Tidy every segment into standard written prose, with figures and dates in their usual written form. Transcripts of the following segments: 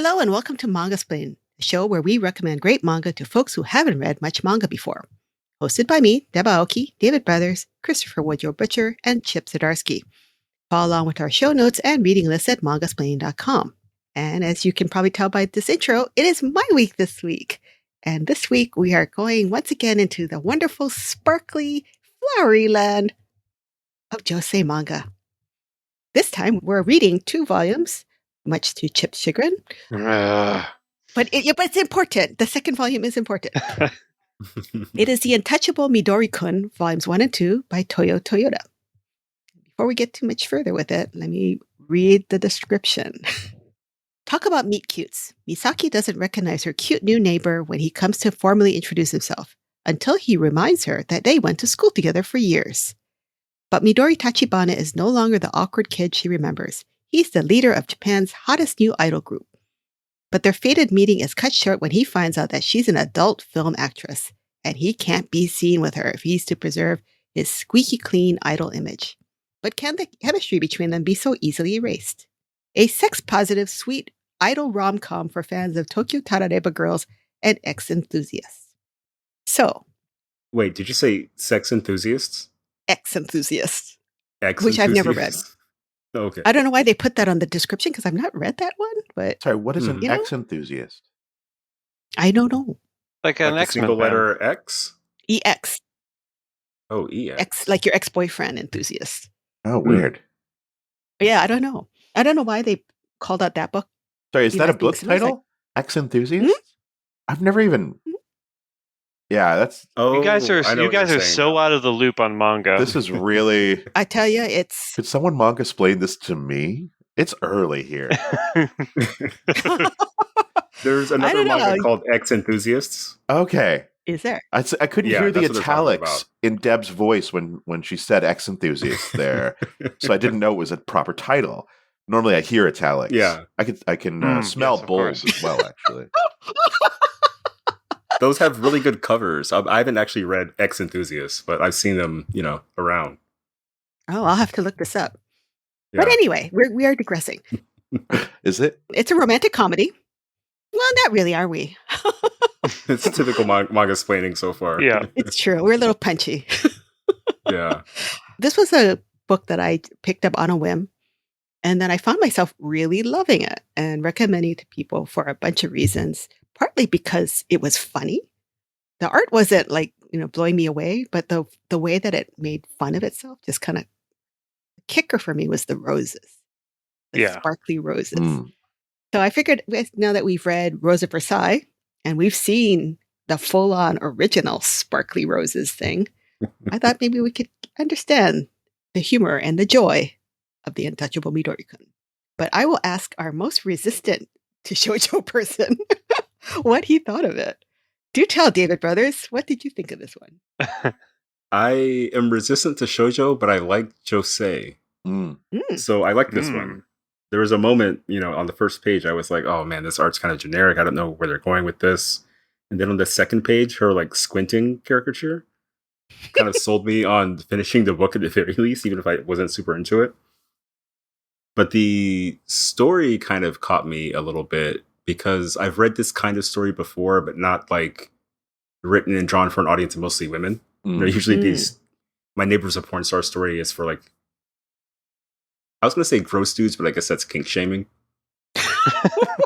Hello and welcome to Manga Splain, the show where we recommend great manga to folks who haven't read much manga before. Hosted by me, Deb Aoki, David Brothers, Christopher Woodrow Butcher, and Chip Zdarsky. Follow along with our show notes and reading lists at mangasplain.com. And as you can probably tell by this intro, it is my week this week. And this week we are going once again into the wonderful, sparkly, flowery land of Josei manga. This time we're reading 2 volumes, much to Chip's chagrin. But it's important. The second volume is important. It is The Untouchable Midori-kun, volumes 1 and 2 by Toyo Toyota. Before we get too much further with it, let me read the description. Talk about meet cutes. Misaki doesn't recognize her cute new neighbor when he comes to formally introduce himself, until he reminds her that they went to school together for years. But Midori Tachibana is no longer the awkward kid she remembers. He's the leader of Japan's hottest new idol group. But their fated meeting is cut short when he finds out that she's an adult film actress, and he can't be seen with her if he's to preserve his squeaky clean idol image. But can the chemistry between them be so easily erased? A sex-positive, sweet idol rom-com for fans of Tokyo Tarareba girls and ex-enthusiasts. So. Wait, did you say sex enthusiasts? Ex-enthusiasts. Ex-enthusiasts? Which I've never read. Okay. I don't know why they put that on the description because I've not read that one. But sorry, what is an ex-enthusiast? I don't know. Like an a single letter X? EX. Oh, EX. Ex, like your ex-boyfriend enthusiast. Oh, weird. Yeah, I don't know. I don't know why they called out that book. Sorry, is that a book title? Like, Ex-enthusiast? Mm-hmm. I've never even... Yeah, that's... Oh, you guys are so out of the loop on manga. This is really... I tell you, it's... Could someone manga explain this to me? It's early here. There's another manga called Ex-Enthusiasts. Okay. Is there? I couldn't hear the italics in Deb's voice when she said ex-enthusiast there. So I didn't know it was a proper title. Normally I hear italics. Yeah. I can smell bulls as well, actually. Those have really good covers. I haven't actually read Ex-Enthusiasts, but I've seen them, around. Oh, I'll have to look this up. Yeah. But anyway, we are digressing. Is it? It's a romantic comedy. Well, not really, are we? It's typical manga splaining so far. Yeah. It's true. We're a little punchy. Yeah. This was a book that I picked up on a whim. And then I found myself really loving it and recommending it to people for a bunch of reasons. Partly because it was funny. The art wasn't blowing me away, but the way that it made fun of itself just kind of, the kicker for me was the roses. The sparkly roses. So I figured now that we've read Rose of Versailles and we've seen the full-on original sparkly roses thing, I thought maybe we could understand the humor and the joy of The Untouchable Midori-kun. But I will ask our most resistant to shoujo person what he thought of it. Do tell, David Brothers, what did you think of this one? I am resistant to shoujo, but I like Josei. So I like this one. There was a moment, on the first page, I was like, oh man, this art's kind of generic. I don't know where they're going with this. And then on the second page, her squinting caricature kind of sold me on finishing the book at the very least, even if I wasn't super into it. But the story kind of caught me a little bit because I've read this kind of story before, but not written and drawn for an audience of mostly women. Usually My Neighbor's a Porn Star story is for I was going to say gross dudes, but I guess that's kink shaming.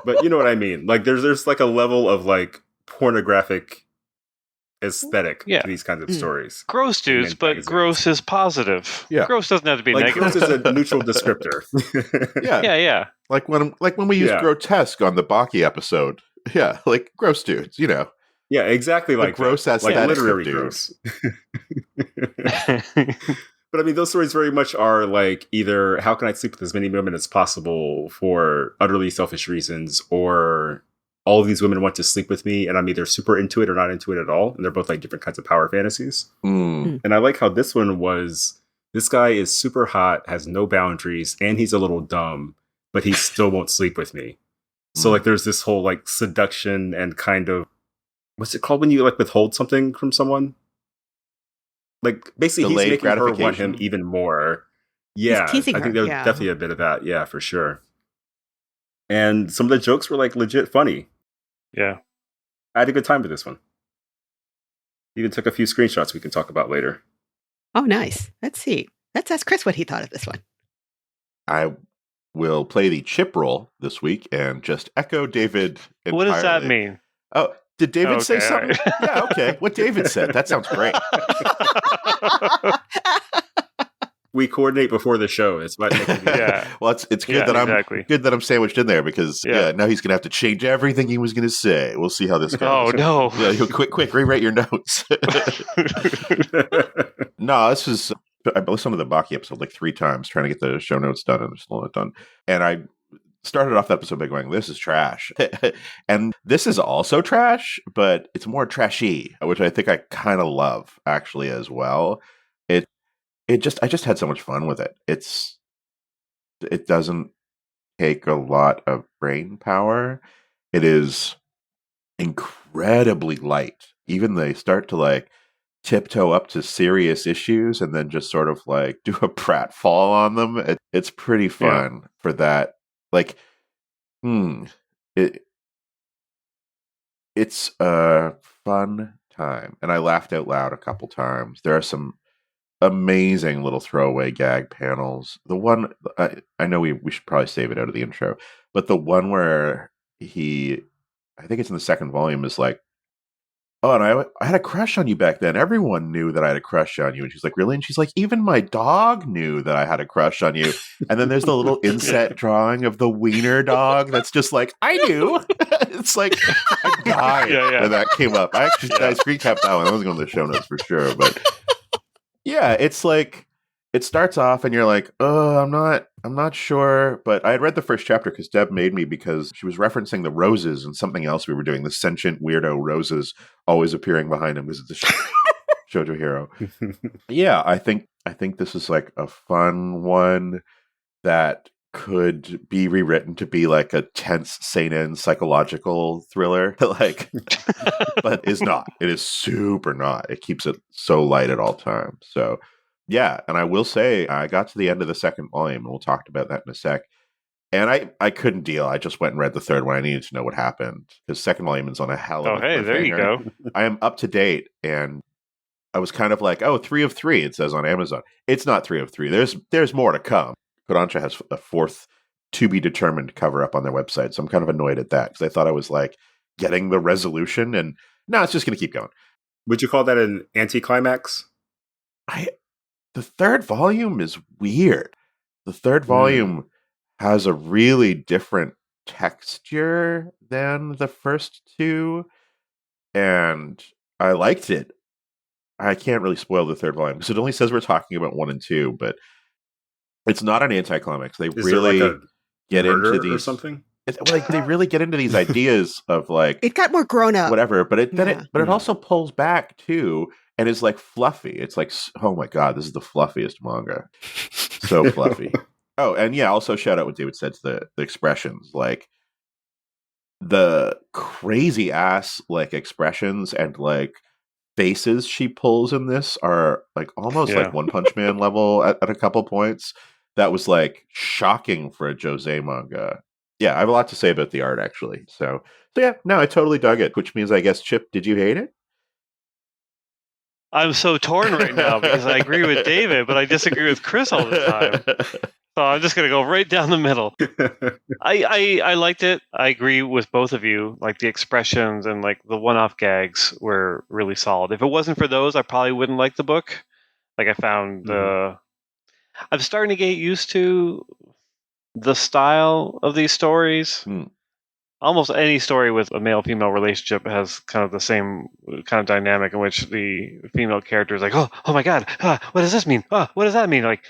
But you know what I mean? There's a level of pornographic aesthetic to these kinds of stories. Gross dudes, but magazines. Gross is positive. Yeah. Gross doesn't have to be negative. Gross is a neutral descriptor. Yeah. Like when we used grotesque on the Baki episode. Yeah, gross dudes, Yeah, exactly. Gross aesthetic literary gross. But I mean, those stories very much are either how can I sleep with as many women as possible for utterly selfish reasons, or all of these women want to sleep with me and I'm either super into it or not into it at all. And they're both different kinds of power fantasies. And I like how this one was, this guy is super hot, has no boundaries, and he's a little dumb, but he still won't sleep with me. So there's this whole seduction and kind of, what's it called when you withhold something from someone? Basically Delayed he's making her want him even more. Yeah, I think there's definitely a bit of that. Yeah, for sure. And some of the jokes were like legit funny. Yeah. I had a good time with this one. Even took a few screenshots we can talk about later. Oh, nice. Let's see. Let's ask Chris what he thought of this one. I will play the chip role this week and just echo David entirely. What does that mean? Oh, did David say something? Right. Yeah, okay. What David said. That sounds great. We coordinate before the show. It's about yeah. Well, it's good that I'm sandwiched in there because now he's gonna have to change everything he was gonna say. We'll see how this goes. Oh no! Yeah, quick, rewrite your notes. No, this is. I listened to the Baki episode like 3 times trying to get the show notes done and they're still not done. And I started off the episode by going, "This is trash," and this is also trash, but it's more trashy, which I think I kind of love actually as well. I just had so much fun with it. It doesn't take a lot of brain power. It is incredibly light. Even they start to like tiptoe up to serious issues and then just sort of like do a pratfall on them. It's pretty fun for that. Like, it's a fun time. And I laughed out loud a couple times. There are some amazing little throwaway gag panels. The one I know we should probably save it out of the intro, but the one where I think it's in the second volume, is like, "Oh, and I had a crush on you back then. Everyone knew that I had a crush on you." And she's like, "Really?" And she's like, "Even my dog knew that I had a crush on you." And then there's the little inset drawing of the wiener dog that's just like, "I knew." It's like I died when that came up. I screen capped that one. I was going to the show notes for sure, but. Yeah, it's like it starts off and you're like, "Oh, I'm not sure." But I had read the first chapter because Deb made me, because she was referencing the roses and something else we were doing, the sentient weirdo roses always appearing behind him because it's a shoujo hero. Yeah, I think this is like a fun one that could be rewritten to be like a tense seinen psychological thriller, like, but is not. It is super not. It keeps it so light at all times. So, yeah. And I will say, I got to the end of the second volume, and we'll talk about that in a sec. And I couldn't deal. I just went and read the third one. I needed to know what happened. Because second volume is on a hell of a cliffhanger. There you go. I am up to date, and I was kind of like, 3 of 3, it says on Amazon. It's not 3 of 3. There's more to come. Kodansha has a 4th to be determined cover up on their website. So I'm kind of annoyed at that because I thought I was like getting the resolution, and no, it's just going to keep going. Would you call that an anticlimax? The third volume is weird. The third volume has a really different texture than the first 2, and I liked it. I can't really spoil the third volume because it only says we're talking about 1 and 2, but it's not an anticlimax. They really get into these or something. They really get into these ideas of like it got more grown up, whatever. But it also pulls back too, and is like fluffy. It's like, oh my god, this is the fluffiest manga. So fluffy. Oh, and yeah, also shout out what David said to the expressions, like the crazy ass like expressions and like faces she pulls in this are like almost like One Punch Man level at a couple points. That was like shocking for a Josei manga. Yeah, I have a lot to say about the art actually. So yeah, no, I totally dug it, which means I guess, Chip, did you hate it? I'm so torn right now because I agree with David, but I disagree with Chris all the time. So I'm just going to go right down the middle. I liked it. I agree with both of you. Like the expressions and like the one-off gags were really solid. If it wasn't for those, I probably wouldn't like the book. Like I found I'm starting to get used to the style of these stories. Almost any story with a male-female relationship has kind of the same kind of dynamic in which the female character is like, oh my god, what does this mean? What does that mean? Like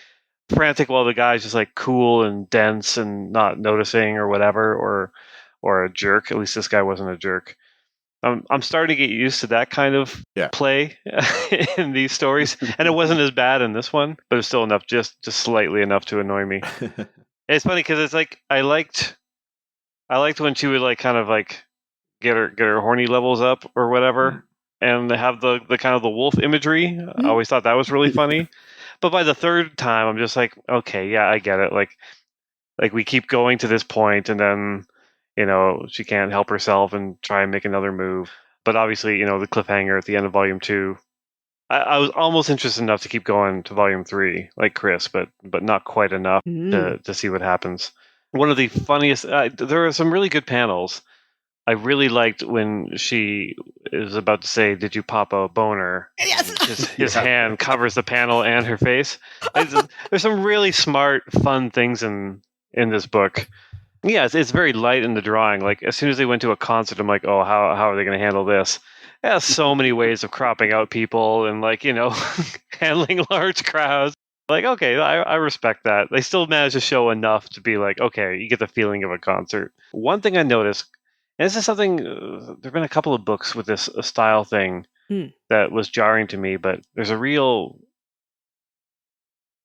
frantic while the guy's just like cool and dense and not noticing or whatever, or a jerk. At least this guy wasn't a jerk. I'm starting to get used to that kind of play in these stories, and it wasn't as bad in this one, but it's still enough, just slightly enough to annoy me. It's funny because it's like I liked when she would like kind of like get her horny levels up or whatever, and have the kind of the wolf imagery. I always thought that was really funny, but by the third time, I'm just like, okay, yeah, I get it. Like like we keep going to this point, and then she can't help herself and try and make another move. But obviously, the cliffhanger at the end of Volume 2. I was almost interested enough to keep going to Volume 3, like Chris, but not quite enough to see what happens. One of the funniest. There are some really good panels. I really liked when she is about to say, "Did you pop a boner?" Yes. His hand covers the panel and her face. There's some really smart, fun things in this book. Yeah, it's very light in the drawing. Like as soon as they went to a concert, I'm like, oh, how are they going to handle this? It has so many ways of cropping out people and handling large crowds. Like, okay, I respect that. They still managed to show enough to be like, okay, you get the feeling of a concert. One thing I noticed, and this is something, there have been a couple of books with this style thing that was jarring to me, but there's a real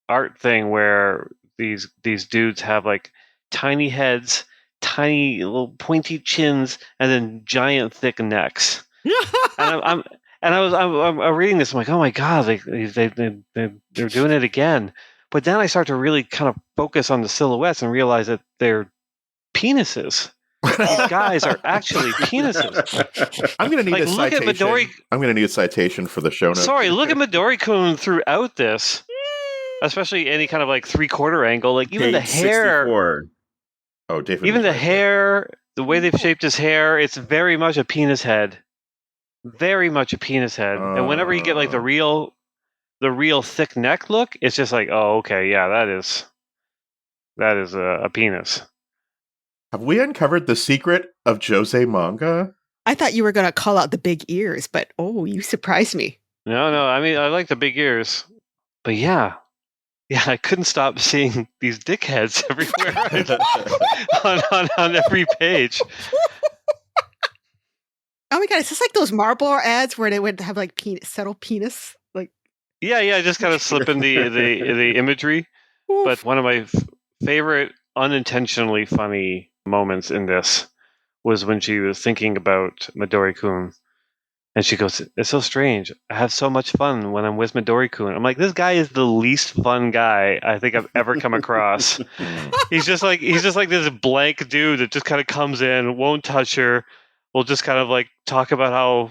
art thing where these dudes have like tiny heads, tiny little pointy chins, and then giant thick necks. And I'm reading this. I'm like, oh my god, they're doing it again. But then I start to really kind of focus on the silhouettes and realize that they're penises. These guys are actually penises. I'm going to need a citation. Look at Midori. I'm going to need a citation for the show notes. Sorry, look at Midori-kun throughout this, especially any kind of like 3/4 angle. Like even the hair. 64. Oh, David. Even the hair, the way they've shaped his hair, it's very much a penis head. Very much a penis head. And whenever you get like the real thick neck look, it's just like, oh, okay, yeah, that is a penis. Have we uncovered the secret of Josei manga? I thought you were going to call out the big ears, but you surprised me. No, I mean, I like the big ears. But yeah, I couldn't stop seeing these dickheads everywhere on every page. Oh my god, it's just like those Marlboro ads where they would have like subtle penis, like. Yeah, just kind of slip in the imagery. Oof. But one of my favorite unintentionally funny moments in this was when she was thinking about Midori-kun. And she goes, "It's so strange. I have so much fun when I'm with Midori-kun." I'm like, this guy is the least fun guy I think I've ever come across. He's just like this blank dude that just kind of comes in, won't touch her, will just kind of like talk about how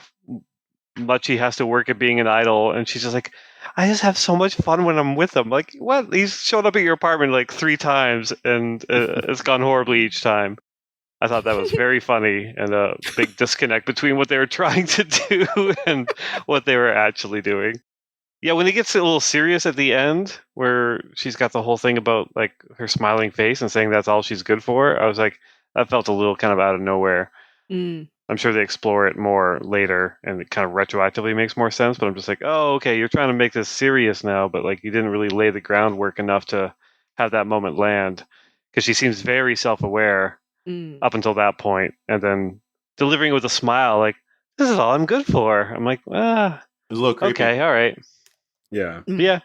much he has to work at being an idol, and she's just like, I just have so much fun when I'm with him. Like, what? He's showed up at your apartment like 3 times, and it's gone horribly each time. I thought that was very funny, and a big disconnect between what they were trying to do and what they were actually doing. Yeah, when it gets a little serious at the end, where she's got the whole thing about like her smiling face and saying that's all she's good for, I was like, that felt a little kind of out of nowhere. I'm sure they explore it more later, and it kind of retroactively makes more sense. But I'm just like, oh, okay, you're trying to make this serious now, but like you didn't really lay the groundwork enough to have that moment land, because she seems very self-aware up until that point, and then delivering it with a smile, like, this is all I'm good for. I'm like, It was a little creepy. Okay, all right. Yeah. Yeah.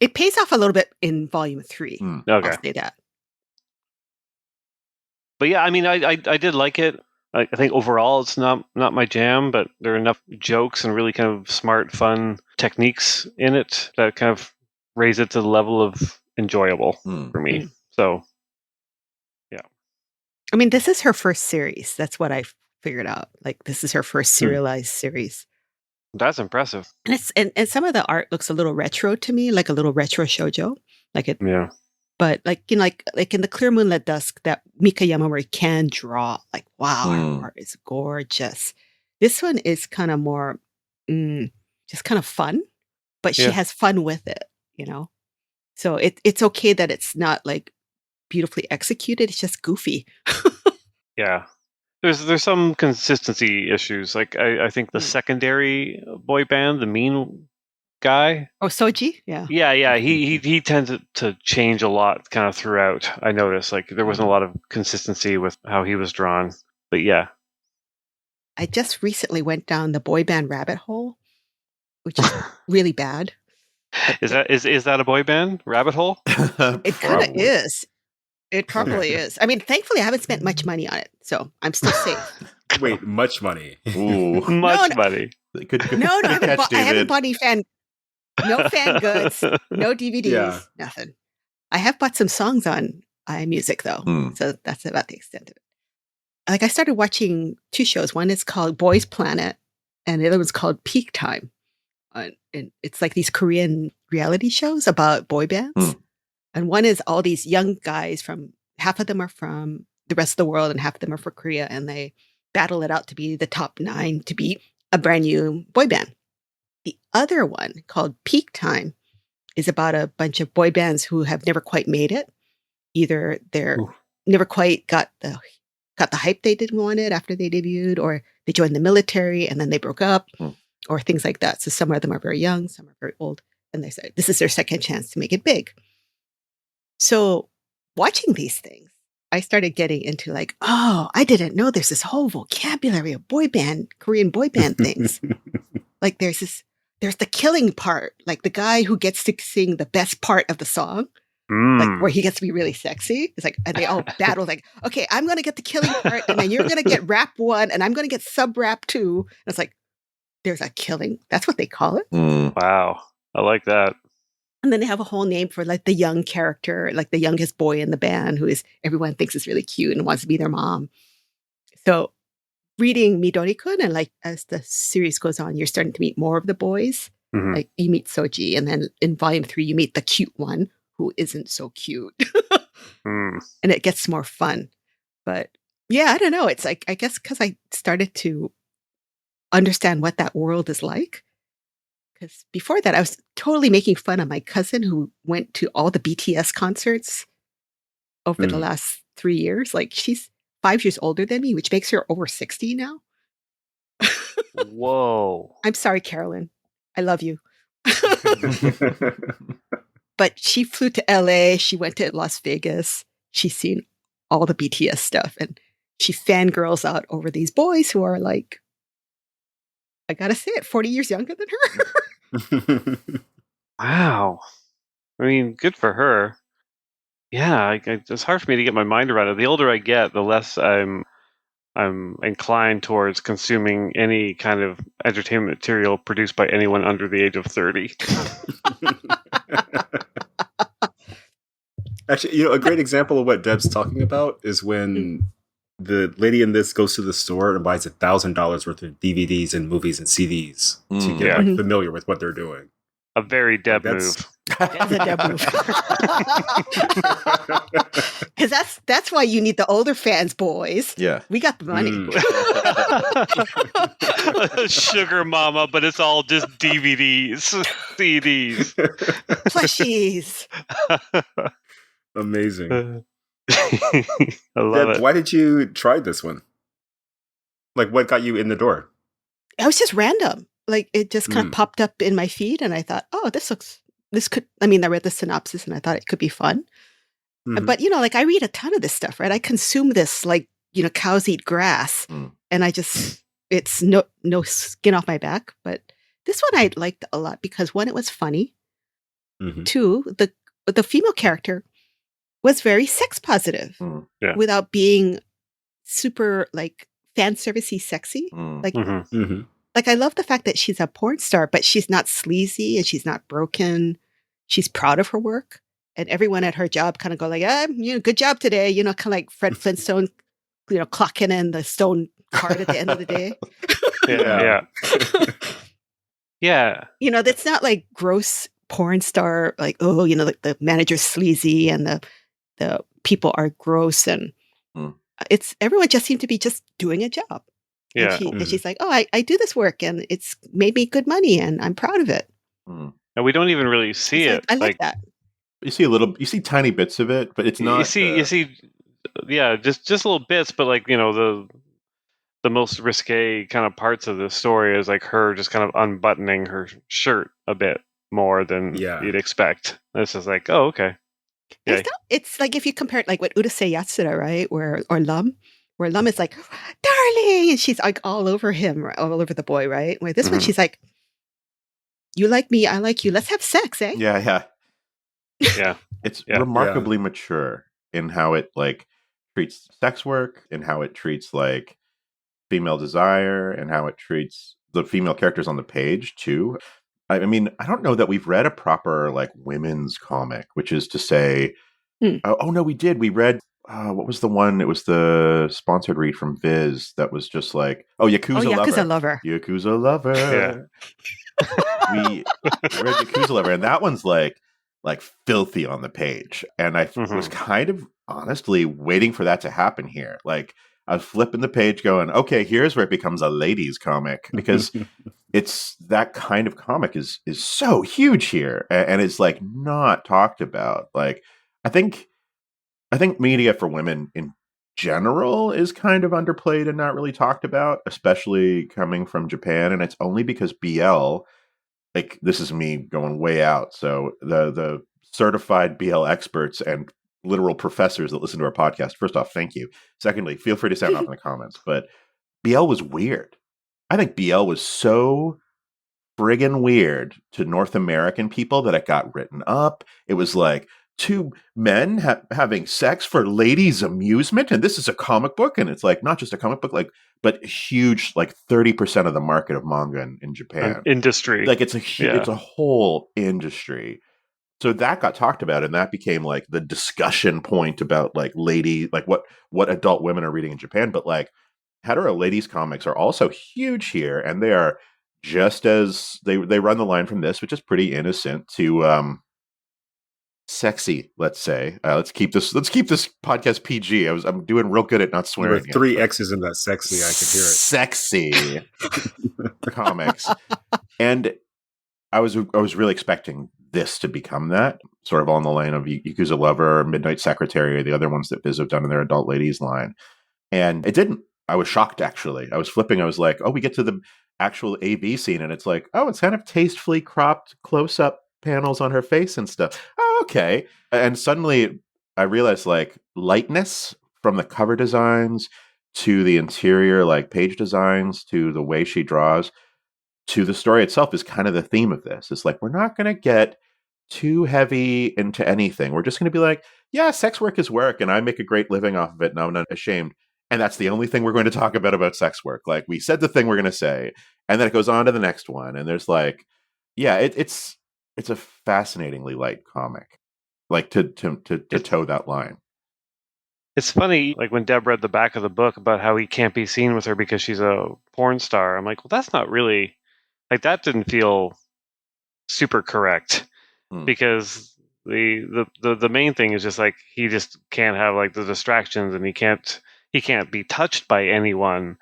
It pays off a little bit in Volume 3. Okay. I'll say that. But yeah, I mean, I did like it. I think overall it's not my jam, but there are enough jokes and really kind of smart, fun techniques in it that kind of raise it to the level of enjoyable for me. So, yeah. I mean, this is her first series. That's what I figured out. Like, this is her first serialized series. That's impressive. And it's and some of the art looks a little retro to me, like a little retro shoujo. Like it. Yeah. But like in the Clear Moonlit Dusk, that Mika Yamamori can draw. Like, wow, her art is gorgeous. This one is kind of more just kind of fun, but she has fun with it, So it's okay that it's not like beautifully executed. It's just goofy. Yeah. There's some consistency issues. Like I think the secondary boy band, the mean guy. Oh, Soji? Yeah. Yeah. He tends to change a lot kind of throughout. I noticed like there wasn't a lot of consistency with how he was drawn. But yeah. I just recently went down the boy band rabbit hole, which is really bad. Is that a boy band rabbit hole? It kind of is. It probably is. I mean, thankfully, I haven't spent much money on it, so I'm still safe. Wait, much money? Ooh, much money. No, I haven't bought any no fan goods, no DVDs, nothing. I have bought some songs on iMusic though. So that's about the extent of it. Like I started watching 2 shows. One is called Boys Planet and the other one's called Peak Time. And it's like these Korean reality shows about boy bands. And one is all these young guys from, half of them are from the rest of the world and half of them are from Korea. And they battle it out to be the top 9 to be a brand new boy band. The other one called Peak Time is about a bunch of boy bands who have never quite made it. Either they're never quite got the hype they didn't want it after they debuted, or they joined the military and then they broke up, or things like that. So some of them are very young, some are very old, and they say this is their second chance to make it big. So watching these things, I started getting into like, oh, I didn't know there's this whole vocabulary of boy band, Korean boy band things. Like there's the killing part, like the guy who gets to sing the best part of the song. Like where he gets to be really sexy. It's like, and they all battle like, okay, I'm going to get the killing part and then you're going to get rap 1 and I'm going to get sub rap 2. And it's like, there's a killing. That's what they call it. Wow. I like that. And then they have a whole name for like the young character, like the youngest boy in the band who is everyone thinks is really cute and wants to be their mom. So reading Midori-kun and like as the series goes on, you're starting to meet more of the boys. Like you meet Soji and then in volume 3, you meet the cute one who isn't so cute. And it gets more fun. But yeah, I don't know. It's like, I guess because I started to understand what that world is like. Because before that, I was totally making fun of my cousin who went to all the BTS concerts over the last 3 years. Like she's 5 years older than me, which makes her over 60 now. Whoa. I'm sorry, Carolyn. I love you. But she flew to LA. She went to Las Vegas. She's seen all the BTS stuff. And she fangirls out over these boys who are like, I gotta say it, 40 years younger than her. Wow. I mean, good for her. Yeah, it's hard for me to get my mind around it. The older I get, the less I'm inclined towards consuming any kind of entertainment material produced by anyone under the age of 30. Actually, a great example of what Deb's talking about is when the lady in this goes to the store and buys $1,000 worth of DVDs and movies and CDs to get familiar with what they're doing. A very Deb move. That's a Deb move. Because that's why you need the older fans, boys. Yeah. We got the money. Sugar mama, but it's all just DVDs, CDs. Plushies. Amazing. I love it. Why did you try this one? Like, what got you in the door? It was just random. Like, it just kind of popped up in my feed, and I thought, oh, I read the synopsis, and I thought it could be fun. But, like, I read a ton of this stuff, right? I consume this, like, cows eat grass, and it's no skin off my back. But this one I liked a lot because, 1, it was funny. 2, the female character was very sex positive without being super, like, fan servicey sexy. Like, like, I love the fact that she's a porn star, but she's not sleazy and she's not broken. She's proud of her work. And everyone at her job kind of go like, good job today. Kind of like Fred Flintstone, clocking in the stone card at the end of the day. Yeah. That's not like gross porn star, like, like the manager's sleazy and the people are gross. And it's everyone just seemed to be just doing a job. Yeah. And she's like, oh, I do this work and it's made me good money and I'm proud of it. And we don't even really see it. I like that. You see tiny bits of it, but it's not. You see, just little bits, but like, the most risque kind of parts of the story is like her just kind of unbuttoning her shirt a bit more than you'd expect. This is like, oh, okay. Yeah. It's like if you compare it like with Urusei Yatsura, right? Or Lum, where Lum is like, darling, and she's like all over him, all over the boy, right? Where this one, she's like, you like me, I like you, let's have sex, eh? Yeah. Yeah. It's remarkably mature in how it like treats sex work and how it treats like female desire and how it treats the female characters on the page too. I mean, I don't know that we've read a proper like women's comic, which is to say Oh no, we did. We read. What was the one? It was the sponsored read from Viz that was just like, Yakuza Lover. Yakuza Lover. Yeah. We read Yakuza Lover, and that one's like filthy on the page. And I was kind of honestly waiting for that to happen here. Like, I was flipping the page going, okay, here's where it becomes a ladies comic, because it's that kind of comic is so huge here, and it's like not talked about. Like, I think media for women in general is kind of underplayed and not really talked about, especially coming from Japan. And it's only because BL, like, this is me going way out. So the certified BL experts and literal professors that listen to our podcast, first off, thank you. Secondly, feel free to sound off in the comments. But BL was weird. I think BL was so friggin' weird to North American people that it got written up. It was like two men having sex for ladies' amusement, and this is a comic book, and it's like not just a comic book, like, but huge, like 30% of the market of manga in Japan. Industry. Like, it's a whole industry. So that got talked about, and that became like the discussion point about like what adult women are reading in Japan. But like, hetero ladies comics are also huge here, and they are just as they run the line from this, which is pretty innocent, to sexy, let's say. Let's keep this podcast PG. I'm doing real good at not swearing. There were 3 X's in that sexy. I could hear it. Sexy comics, and I was really expecting this to become that, sort of on the lane of Yakuza Lover, Midnight Secretary, the other ones that Viz have done in their adult ladies line, and it didn't. I was shocked, actually. I was flipping. I was like, oh, we get to the actual AV scene, and it's like, oh, it's kind of tastefully cropped close-up panels on her face and stuff. Oh, okay. And suddenly I realized, like, lightness from the cover designs to the interior, like, page designs to the way she draws to the story itself is kind of the theme of this. It's like, we're not going to get too heavy into anything. We're just going to be like, yeah, sex work is work, and I make a great living off of it, and I'm not ashamed. And that's the only thing we're going to talk about sex work. Like, we said the thing we're going to say, and then it goes on to the next one. And there's like, yeah, it's a fascinatingly light comic, like to toe that line. It's funny, like when Deb read the back of the book about how he can't be seen with her because she's a porn star. I'm like, well, that's not really, like, that didn't feel super correct, because the main thing is just like, he just can't have like the distractions, and he can't be touched by anyone.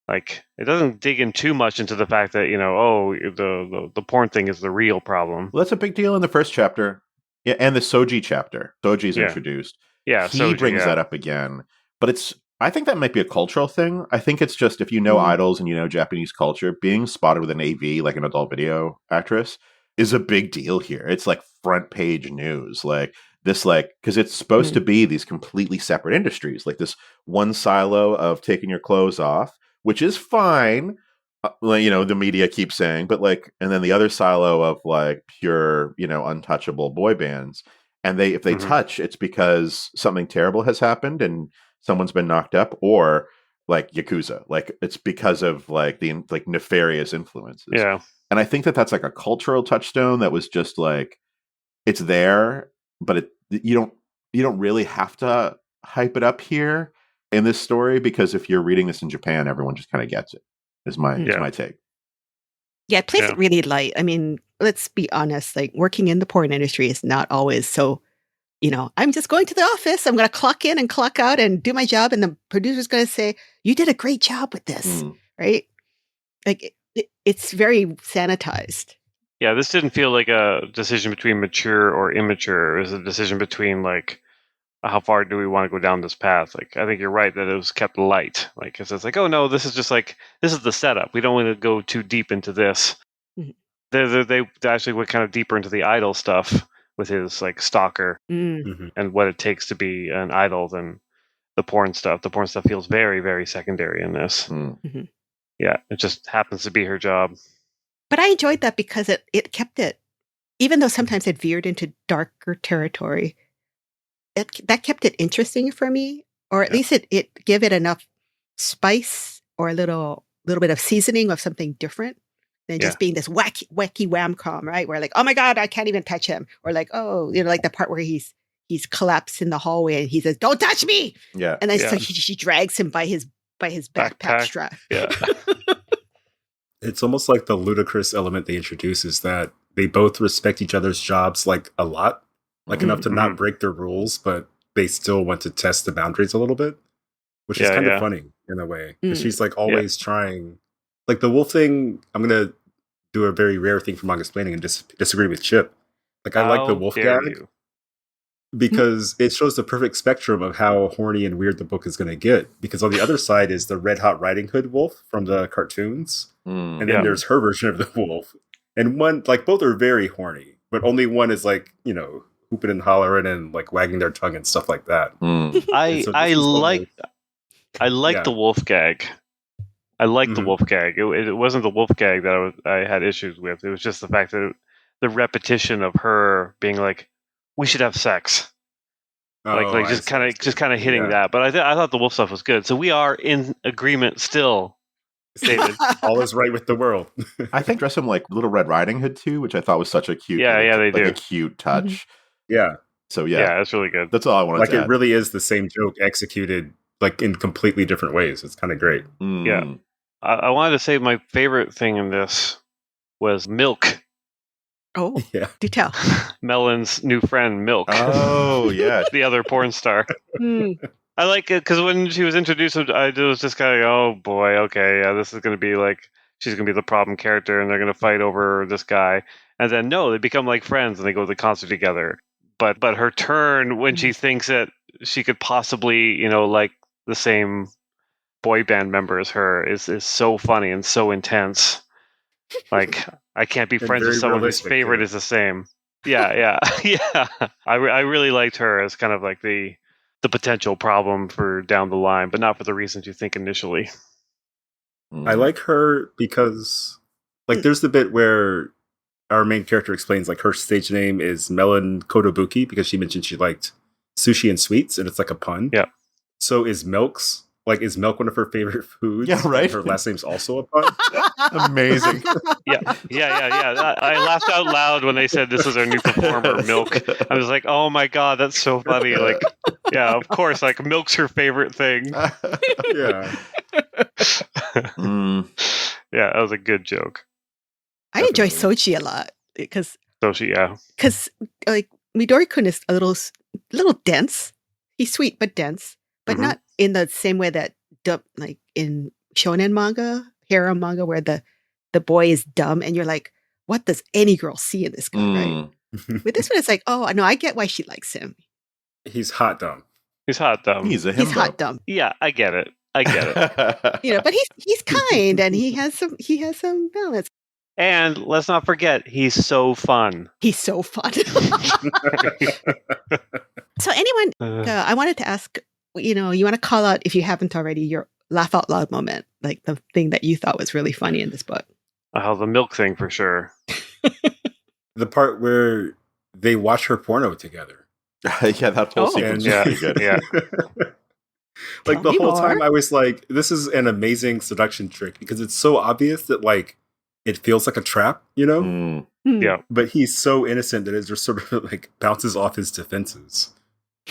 Like, it doesn't dig in too much into the fact that, the porn thing is the real problem. Well, that's a big deal in the first chapter. Yeah, and the Soji chapter. Soji's introduced. Yeah, he Soji brings that up again. But I think that might be a cultural thing. I think it's just, if you know idols and you know Japanese culture, being spotted with an AV, like an adult video actress, is a big deal here. It's like front page news. Like, this, like, because it's supposed to be these completely separate industries, like this one silo of taking your clothes off, which is fine, the media keeps saying, but like, and then the other silo of like pure, untouchable boy bands, and if they touch, it's because something terrible has happened and someone's been knocked up, or like Yakuza, like it's because of like the like nefarious influences. Yeah, and I think that's like a cultural touchstone that was just like, it's there, but you don't really have to hype it up here in this story, because if you're reading this in Japan, everyone just kind of gets it. Is my take. Yeah, it plays it really light. I mean, let's be honest. Like, working in the porn industry is not always so. I'm just going to the office. I'm going to clock in and clock out and do my job, and the producer's going to say, "You did a great job with this," right? Like, it's very sanitized. Yeah, this didn't feel like a decision between mature or immature. It was a decision between like, how far do we want to go down this path? Like, I think you're right that it was kept light. Like, it's like, oh no, this is just like, this is the setup. We don't want to go too deep into this. They actually went kind of deeper into the idol stuff with his like stalker and what it takes to be an idol than the porn stuff. The porn stuff feels very, very secondary in this. Yeah, it just happens to be her job. But I enjoyed that because it kept it, even though sometimes it veered into darker territory, that kept it interesting for me, or at least it gave it enough spice or a little bit of seasoning of something different than just being this wacky wham-com, right? Where like, oh my God, I can't even touch him. Or like, oh, like the part where he's he's collapsed in the hallway and he says, "Don't touch me!" Yeah. And then so she drags him by his backpack strap. Yeah. It's almost like the ludicrous element they introduce is that they both respect each other's jobs like a lot, like enough to not break their rules, but they still want to test the boundaries a little bit, which is kind of funny in a way. Because she's like always trying, like the wolf thing. I'm gonna do a very rare thing for manga explaining and disagree with Chip. Like I like the wolf gag because it shows the perfect spectrum of how horny and weird the book is going to get. Because on the other side is the Red Hot Riding Hood wolf from the cartoons, and then there's her version of the wolf. And one, like both are very horny, but only one is like, you know, hooping and hollering and like wagging their tongue and stuff like that. I like the wolf gag. I like the wolf gag. It wasn't the wolf gag that I had issues with. It was just the fact that the repetition of her being like, "We should have sex," just kind of hitting that. But I thought the wolf stuff was good. So we are in agreement still, David. All is right with the world. I think dress him like Little Red Riding Hood too, which I thought was such a cute, they do a cute touch. Yeah. So yeah, that's really good. That's all I wanted to add. It really is the same joke executed like in completely different ways. It's kind of great. Yeah. I wanted to say my favorite thing in this was Milk. Oh, yeah. Do tell. Melon's new friend, Milk. Oh, yeah. The other porn star. I like it because when she was introduced, I was just kind of, oh boy, okay, yeah, this is going to be like, she's going to be the problem character and they're going to fight over this guy. And then, no, they become like friends and they go to the concert together. But her turn when she thinks that she could possibly, you know, like the same boy band member as her is so funny and so intense. Like, I can't be friends with someone whose favorite is the same. Yeah. I really liked her as kind of like the potential problem for down the line, but not for the reasons you think initially. I like her because, like, there's the bit where our main character explains, like, her stage name is Melon Kotobuki because she mentioned she liked sushi and sweets, and it's like a pun. Yeah. So is Milk one of her favorite foods? Yeah, right. Her last name's also a pun. Amazing. Yeah. I laughed out loud when they said this is our new performer, Milk. I was like, oh my god, that's so funny. Like, yeah, of course, like Milk's her favorite thing. Yeah. Yeah, that was a good joke. I enjoy Sochi a lot because like Midori-kun is a little dense. He's sweet but dense, but not in the same way that like in shonen manga, harem manga, where the boy is dumb and you're like, what does any girl see in this guy? Right? With this one, it's like, oh no, I get why she likes him. He's hot dumb. He's hot dumb. Yeah, I get it. You know, but he's kind and he has some balance. And let's not forget, he's so fun. He's so fun. So anyone, I wanted to ask, you know, you want to call out, if you haven't already, your laugh out loud moment, like the thing that you thought was really funny in this book. Oh, the Milk thing for sure. The part where they watch her porno together. Yeah, that whole sequence is pretty good. Yeah. Like the whole time I was like, this is an amazing seduction trick because it's so obvious that like it feels like a trap, you know? Yeah. But he's so innocent that it just sort of like bounces off his defenses.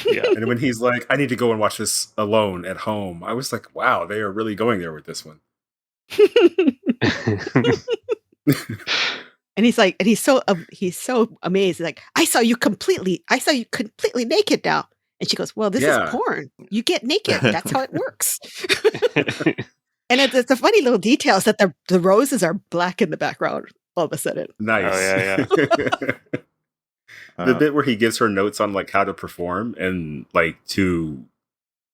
Yeah. And when he's like, I need to go and watch this alone at home, I was like, wow, they are really going there with this one. And he's like, and he's so amazed. He's like, I saw you completely naked now. And she goes, well, this is porn. You get naked. That's how it works. And it's a funny little details that the roses are black in the background all of a sudden. Nice. Oh, yeah. The bit where he gives her notes on like how to perform and like to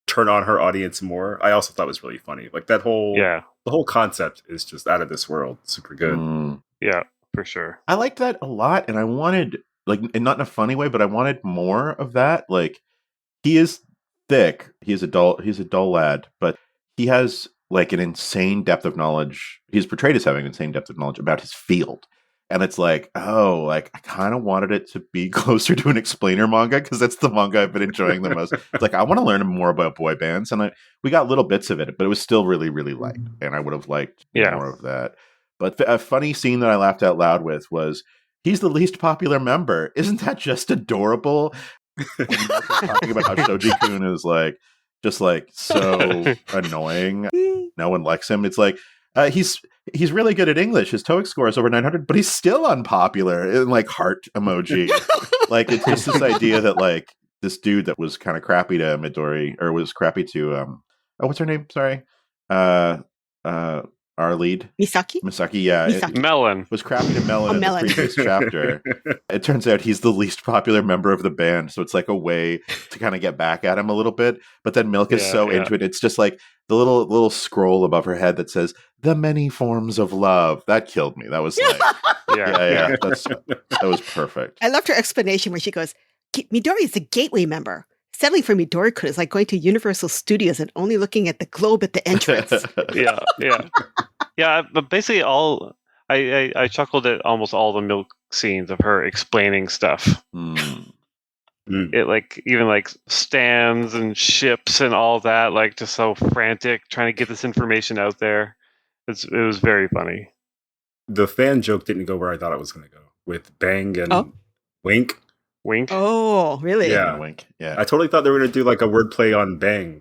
turn on her audience more, I also thought was really funny. Like that the whole concept is just out of this world. Super good. Yeah, for sure. I liked that a lot, and I wanted, like, and not in a funny way, but I wanted more of that. Like, he is thick. He's a dull lad, but he has like an insane depth of knowledge. He's portrayed as having an insane depth of knowledge about his field. And it's like, oh, like I kind of wanted it to be closer to an explainer manga because that's the manga I've been enjoying the most. It's like, I want to learn more about boy bands. And we got little bits of it, but it was still really, really light. And I would have liked more of that. But a funny scene that I laughed out loud with was, he's the least popular member. Isn't that just adorable? when Milk was talking about how Shoji-kun is like just like so annoying. No one likes him. It's like he's really good at English. His TOEIC score is over 900, but he's still unpopular. And like heart emoji. Like it's just this idea that like this dude that was kind of crappy to Midori, or was crappy to what's her name? Sorry. Our lead, Misaki, yeah. Misaki. Melon was crappy to Melon in the previous chapter. It turns out he's the least popular member of the band, so it's like a way to kind of get back at him a little bit. But then Milk is into it. It's just like the little scroll above her head that says "the many forms of love." That killed me. That was like, that was perfect. I loved her explanation where she goes, "Midori is a gateway member. Settling for Midori-kun is like going to Universal Studios and only looking at the globe at the entrance." Yeah, but basically I chuckled at almost all the Milk scenes of her explaining stuff. It like even like stands and ships and all that, like just so frantic trying to get this information out there. It was very funny. The fan joke didn't go where I thought it was going to go with Bang and Wink. Oh, really? Yeah. Wink. Yeah. I totally thought they were going to do like a wordplay on Bang,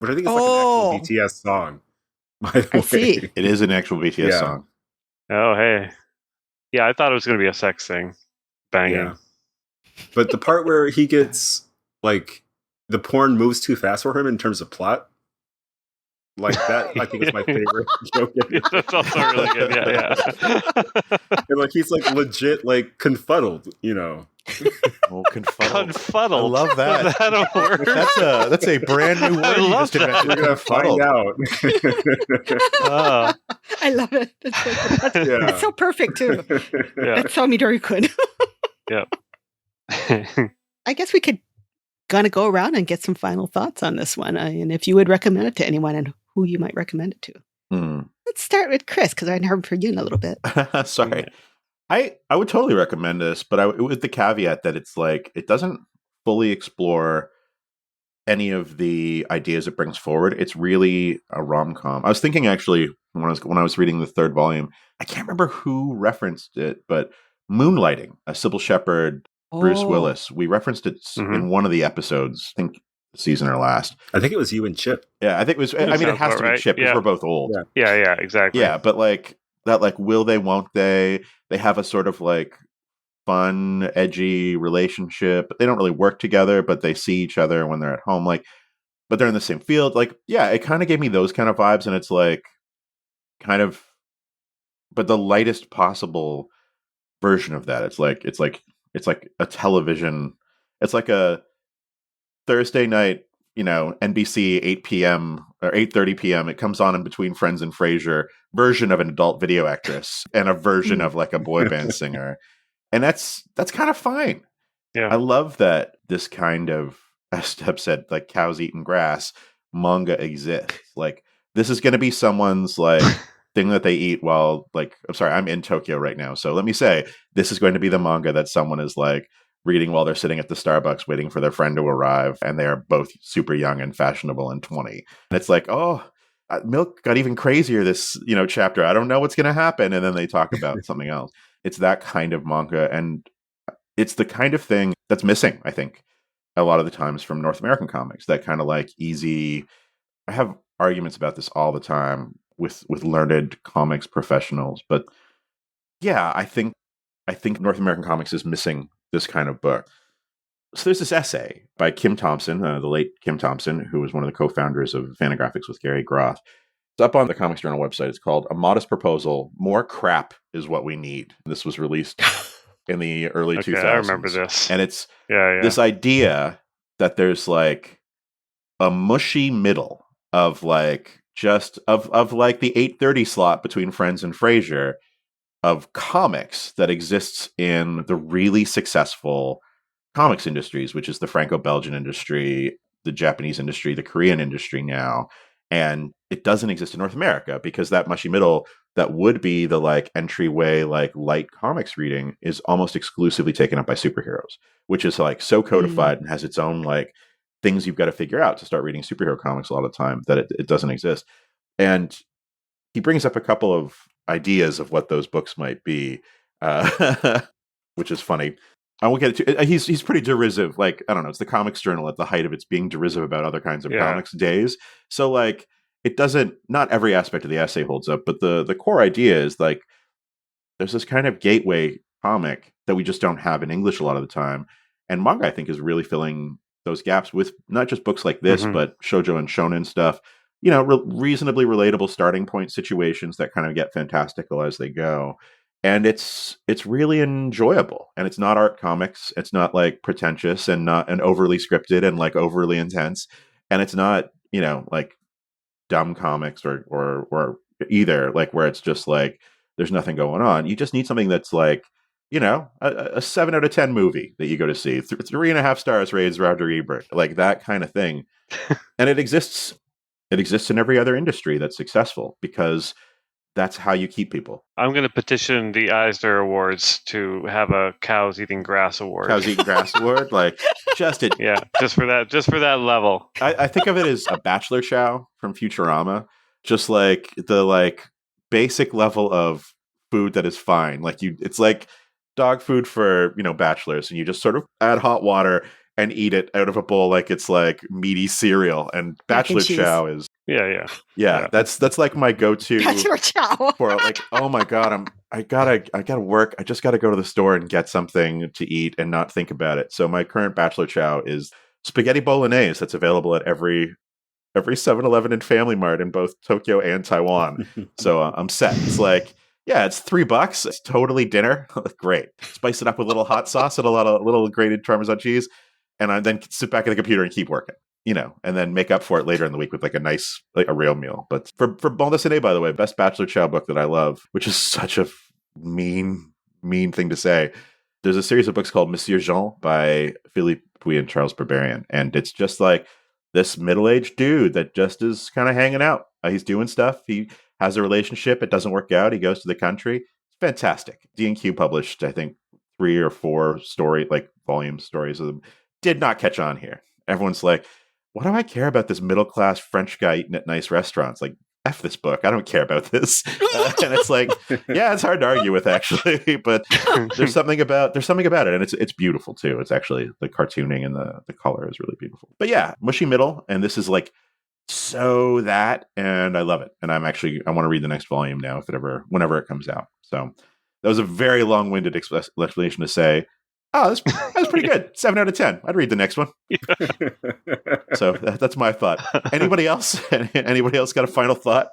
but I think it's like an actual BTS song. By the way. See. It is an actual BTS song. Oh, hey. Yeah, I thought it was going to be a sex thing. Banging. Yeah. But the part where he gets, like, the porn moves too fast for him in terms of plot, like that, I think is my favorite joke. That's also really good. Yeah. And like he's like legit like confuddled, you know. Oh, confuddled. Confuddled. I love that. Is that a word? That's a brand new word. I love that. We're gonna find out. I love it. That's so perfect too. That's so Midori-kun. Yep. I guess we could gonna go around and get some final thoughts on this one, and if you would recommend it to anyone and who you might recommend it to. Let's start with Chris, because I hadn't heard from you in a little bit. Sorry. I would totally recommend this, but with the caveat that it's like it doesn't fully explore any of the ideas it brings forward. It's really a rom-com. I was thinking actually when I was reading the third volume, I can't remember who referenced it, but Moonlighting, Sybil Shepherd, Bruce Willis. We referenced it in one of the episodes, I think season or last. I think it was you and Chip. Yeah, I think it was. I mean, it has to be Chip because we're both old. Yeah, exactly. Yeah, but like that, like will they, won't they? They have a sort of like fun, edgy relationship. They don't really work together, but they see each other when they're at home. Like, but they're in the same field. Like, yeah, it kind of gave me those kind of vibes, and it's like kind of, but the lightest possible version of that. It's like a television. It's like a Thursday night, NBC 8 p.m. or 8:30 p.m. It comes on in between Friends and Frasier version of an adult video actress and a version of like a boy band singer, and that's kind of fine. Yeah, I love that this kind of, as Steph said, like cows eating grass manga exists. Like this is going to be someone's like thing that they eat while like, I'm sorry, I'm in Tokyo right now, so let me say this is going to be the manga that someone is like reading while they're sitting at the Starbucks waiting for their friend to arrive, and they are both super young and fashionable and 20. And it's like, oh, Milk got even crazier this chapter. I don't know what's going to happen, and then they talk about something else. It's that kind of manga, and it's the kind of thing that's missing, I think, a lot of the times from North American comics. That kind of like easy. I have arguments about this all the time with learned comics professionals, but yeah, I think North American comics is missing this kind of book. So there's this essay by Kim Thompson, the late Kim Thompson, who was one of the co-founders of Fantagraphics with Gary Groth. It's up on the Comics Journal website. It's called A Modest Proposal, More Crap is What We Need. This was released in the early 2000s. I remember this. And it's this idea that there's like a mushy middle of like just of like the 8:30 slot between Friends and Frasier of comics that exists in the really successful comics industries, which is the Franco-Belgian industry, the Japanese industry, the Korean industry now. And it doesn't exist in North America because that mushy middle that would be the like entryway, like light comics reading is almost exclusively taken up by superheroes, which is like so codified and has its own like things you've got to figure out to start reading superhero comics a lot of the time that it doesn't exist. And he brings up a couple of ideas of what those books might be, which is funny. I won't get it. He's pretty derisive. Like, I don't know. It's the Comics Journal at the height of its being derisive about other kinds of comics days. So like, it doesn't. Not every aspect of the essay holds up, but the core idea is like, there's this kind of gateway comic that we just don't have in English a lot of the time, and manga I think is really filling those gaps with not just books like this, but shoujo and shonen stuff. You know, reasonably relatable starting point situations that kind of get fantastical as they go. And it's really enjoyable, and it's not art comics. It's not like pretentious and not and overly scripted and like overly intense, and it's not, you know, like dumb comics or either, like where it's just like there's nothing going on. You just need something that's like, you know, a 7 out of 10 movie that you go to see. 3.5 stars rates Roger Ebert, like that kind of thing. And it exists in every other industry that's successful, because that's how you keep people. I'm going to petition the Eisner Awards to have a Cows Eating Grass Award. Cows Eating Grass Award, like just for that level. I think of it as a Bachelor Chow from Futurama, just like the like basic level of food that is fine. Like it's like dog food for, you know, bachelors, and you just sort of add hot water and eat it out of a bowl like it's like meaty cereal. And Bachelor Chow is yeah. That's like my go-to Bachelor Chow for like, oh my god, I gotta work. I just gotta go to the store and get something to eat and not think about it. So my current Bachelor Chow is spaghetti bolognese that's available at every 7-Eleven and Family Mart in both Tokyo and Taiwan. So I'm set. It's like, yeah, it's $3. It's totally dinner. Great. Spice it up with a little hot sauce and a lot of little grated Parmesan cheese. And I then sit back at the computer and keep working, you know, and then make up for it later in the week with like a nice, like a real meal. But for Bande Dessinée, by the way, best Bachelor Chow book that I love, which is such a mean thing to say. There's a series of books called Monsieur Jean by Philippe Puy and Charles Barbarian. And it's just like this middle-aged dude that just is kind of hanging out. He's doing stuff. He has a relationship. It doesn't work out. He goes to the country. It's fantastic. D&Q published, I think, 3 or 4 volume stories of them. Did not catch on here. Everyone's like, what do I care about this middle-class French guy eating at nice restaurants? Like, F this book. I don't care about this. And it's like, yeah, it's hard to argue with, actually. But there's something about it. And it's beautiful, too. It's actually, the cartooning and the color is really beautiful. But yeah, mushy middle. And this is like, so that, and I love it. And I want to read the next volume now, whenever it comes out. So that was a very long-winded explanation to say, oh, that's pretty good. 7 out of 10. I'd read the next one. So that's my thought. Anybody else? Anybody else got a final thought?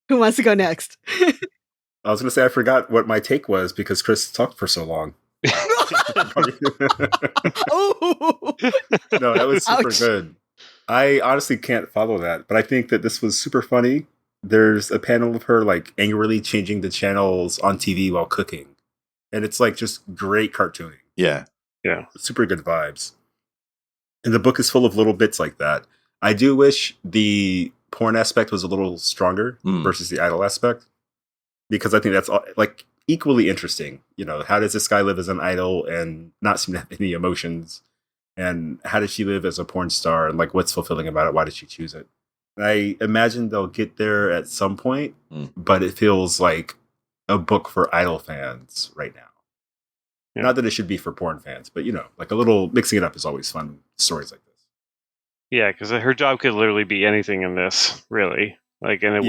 Who wants to go next? I was going to say I forgot what my take was because Chris talked for so long. Oh. No, that was super Ouch. good. I honestly can't follow that, but I think that this was super funny. There's a panel of her like angrily changing the channels on TV while cooking. And it's like just great cartooning. Yeah. Yeah. Super good vibes. And the book is full of little bits like that. I do wish the porn aspect was a little stronger versus the idol aspect, because I think that's like equally interesting. You know, how does this guy live as an idol and not seem to have any emotions? And how does she live as a porn star? And like, what's fulfilling about it? Why did she choose it? I imagine they'll get there at some point, but it feels like a book for idol fans right now. Yeah. Not that it should be for porn fans, but you know, like a little mixing it up is always fun. Stories like this. Yeah, because her job could literally be anything in this, really. Like, and it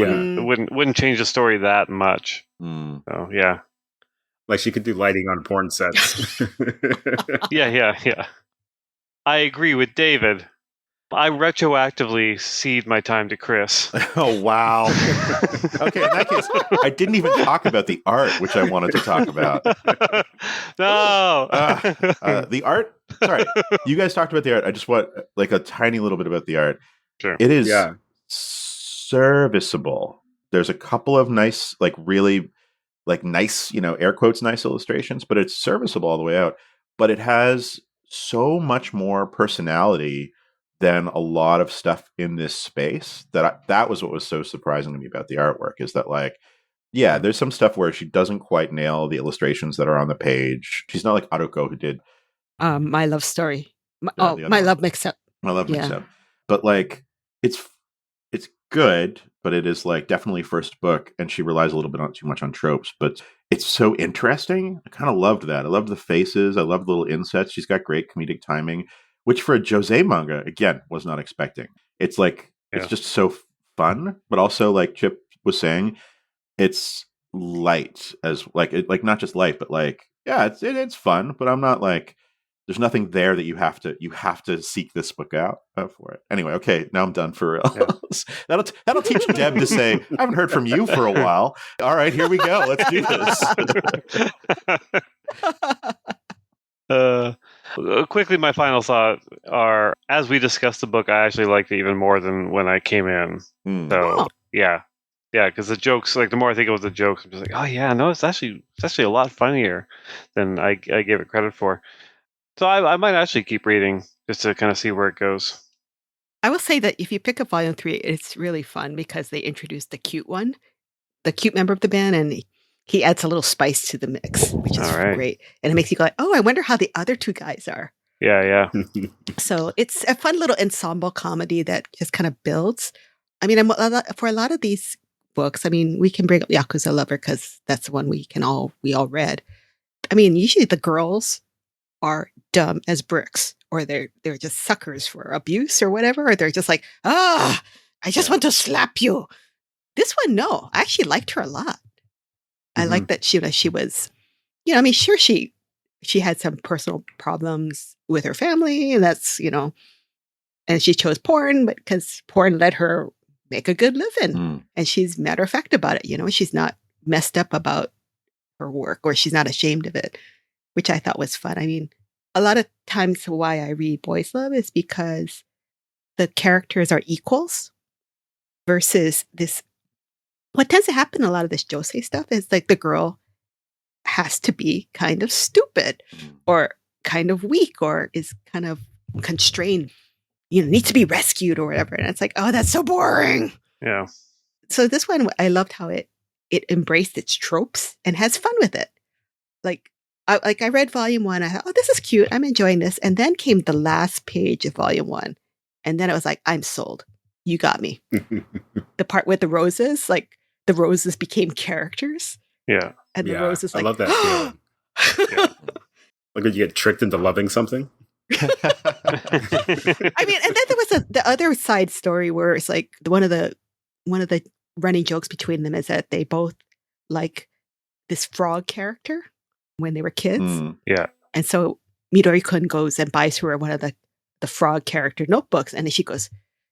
wouldn't change the story that much. So yeah, like she could do lighting on porn sets. Yeah. I agree with David. I retroactively cede my time to Chris. Oh, wow. Okay, in that case, I didn't even talk about the art, which I wanted to talk about. No. The art? Sorry. You guys talked about the art. I just want like a tiny little bit about the art. Sure. It is serviceable. There's a couple of nice, like really like nice, you know, air quotes, nice illustrations, but it's serviceable all the way out. But it has so much more personality than a lot of stuff in this space that was what was so surprising to me about the artwork, is that like, yeah, there's some stuff where she doesn't quite nail the illustrations that are on the page. She's not like Haruko, who did My Love Story. My Love Mix-Up. My Love Mix-Up. But like, it's good, but it is like definitely first book, and she relies a little bit too much on tropes, but it's so interesting. I kind of loved that. I loved the faces. I loved the little insets. She's got great comedic timing, which for a Josei manga, again, was not expecting. It's like, it's just so fun, but also like Chip was saying, it's light as like not just light, but like, yeah, it's fun, but I'm not like, there's nothing there that you have to seek this book out for it. Anyway, okay, now I'm done for real. Yeah. that'll teach Deb to say, I haven't heard from you for a while. All right, here we go. Let's do this. Quickly, my final thoughts are: as we discussed the book, I actually liked it even more than when I came in. So yeah, because the jokes, like the more I think about the jokes, I'm just like, oh yeah, no, it's actually a lot funnier than I gave it credit for. So I might actually keep reading just to kind of see where it goes. I will say that if you pick up Volume 3, it's really fun because they introduced the cute member of the band, and he adds a little spice to the mix, which is great. And it makes you go like, oh, I wonder how the other two guys are. Yeah. So it's a fun little ensemble comedy that just kind of builds. I mean, for a lot of these books, I mean, we can bring up Yakuza Lover because that's the one we all read. I mean, usually the girls are dumb as bricks, or they're just suckers for abuse or whatever, or they're just like, I just want to slap you. This one, no, I actually liked her a lot. I like that she was, I mean, sure, she had some personal problems with her family, and that's, and she chose porn, but because porn let her make a good living, and she's matter of fact about it. She's not messed up about her work, or she's not ashamed of it, which I thought was fun. I mean, a lot of times why I read Boys Love is because the characters are equals versus this. What tends to happen in a lot of this Josei stuff is like the girl has to be kind of stupid or kind of weak or is kind of constrained, needs to be rescued or whatever. And it's like, oh, that's so boring. Yeah. So this one, I loved how it embraced its tropes and has fun with it. I read Volume 1. I thought, oh, this is cute. I'm enjoying this. And then came the last page of Volume 1. And then I was like, I'm sold. You got me. The part with the roses, like the roses became characters. Yeah. And the roses, like, I love that feeling. Like when you get tricked into loving something. I mean, and then there was the other side story where it's like one of the running jokes between them is that they both like this frog character when they were kids. Yeah. And so Midori-kun goes and buys her one of the frog character notebooks, and then she goes,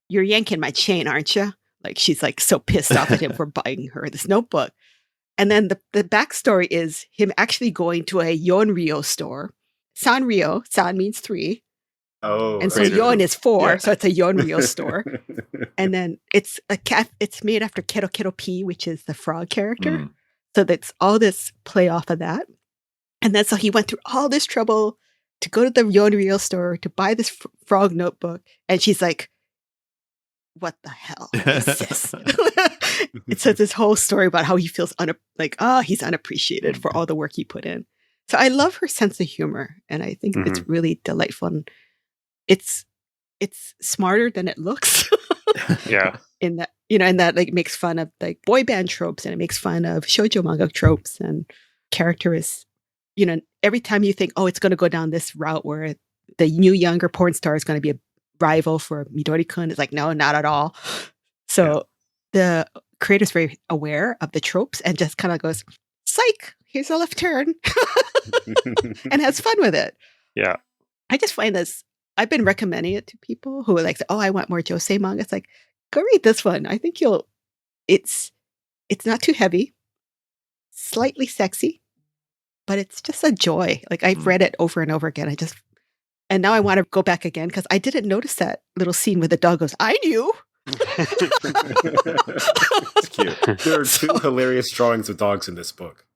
"You're yanking my chain, aren't you?" Like she's like so pissed off at him for buying her this notebook. And then the backstory is him actually going to a Yonryo store. Sanryo, San means 3. Oh, and so Yon is 4, so it's a Yonryo store. And then it's it's made after Kero Kero P, which is the frog character. So that's all this play off of that. And then so he went through all this trouble to go to the Yonryo store to buy this frog notebook. And she's like, what the hell is this? It says this whole story about how he feels he's unappreciated for all the work he put in. So I love her sense of humor, and I think it's really delightful. And it's smarter than it looks. Yeah. In that like makes fun of like boy band tropes, and it makes fun of shoujo manga tropes, and character is, every time you think, oh, it's going to go down this route where the new younger porn star is going to be a rival for Midori-kun, it's like, no, not at all. So the creator's very aware of the tropes and just kind of goes, psych, here's a left turn, and has fun with it. Yeah. I just find this, I've been recommending it to people who are like, oh, I want more Josei manga. It's like, go read this one. I think it's not too heavy, slightly sexy, but it's just a joy. Like I've read it over and over again. And now I want to go back again because I didn't notice that little scene where the dog goes, I knew. It's cute. There are 2 hilarious drawings of dogs in this book.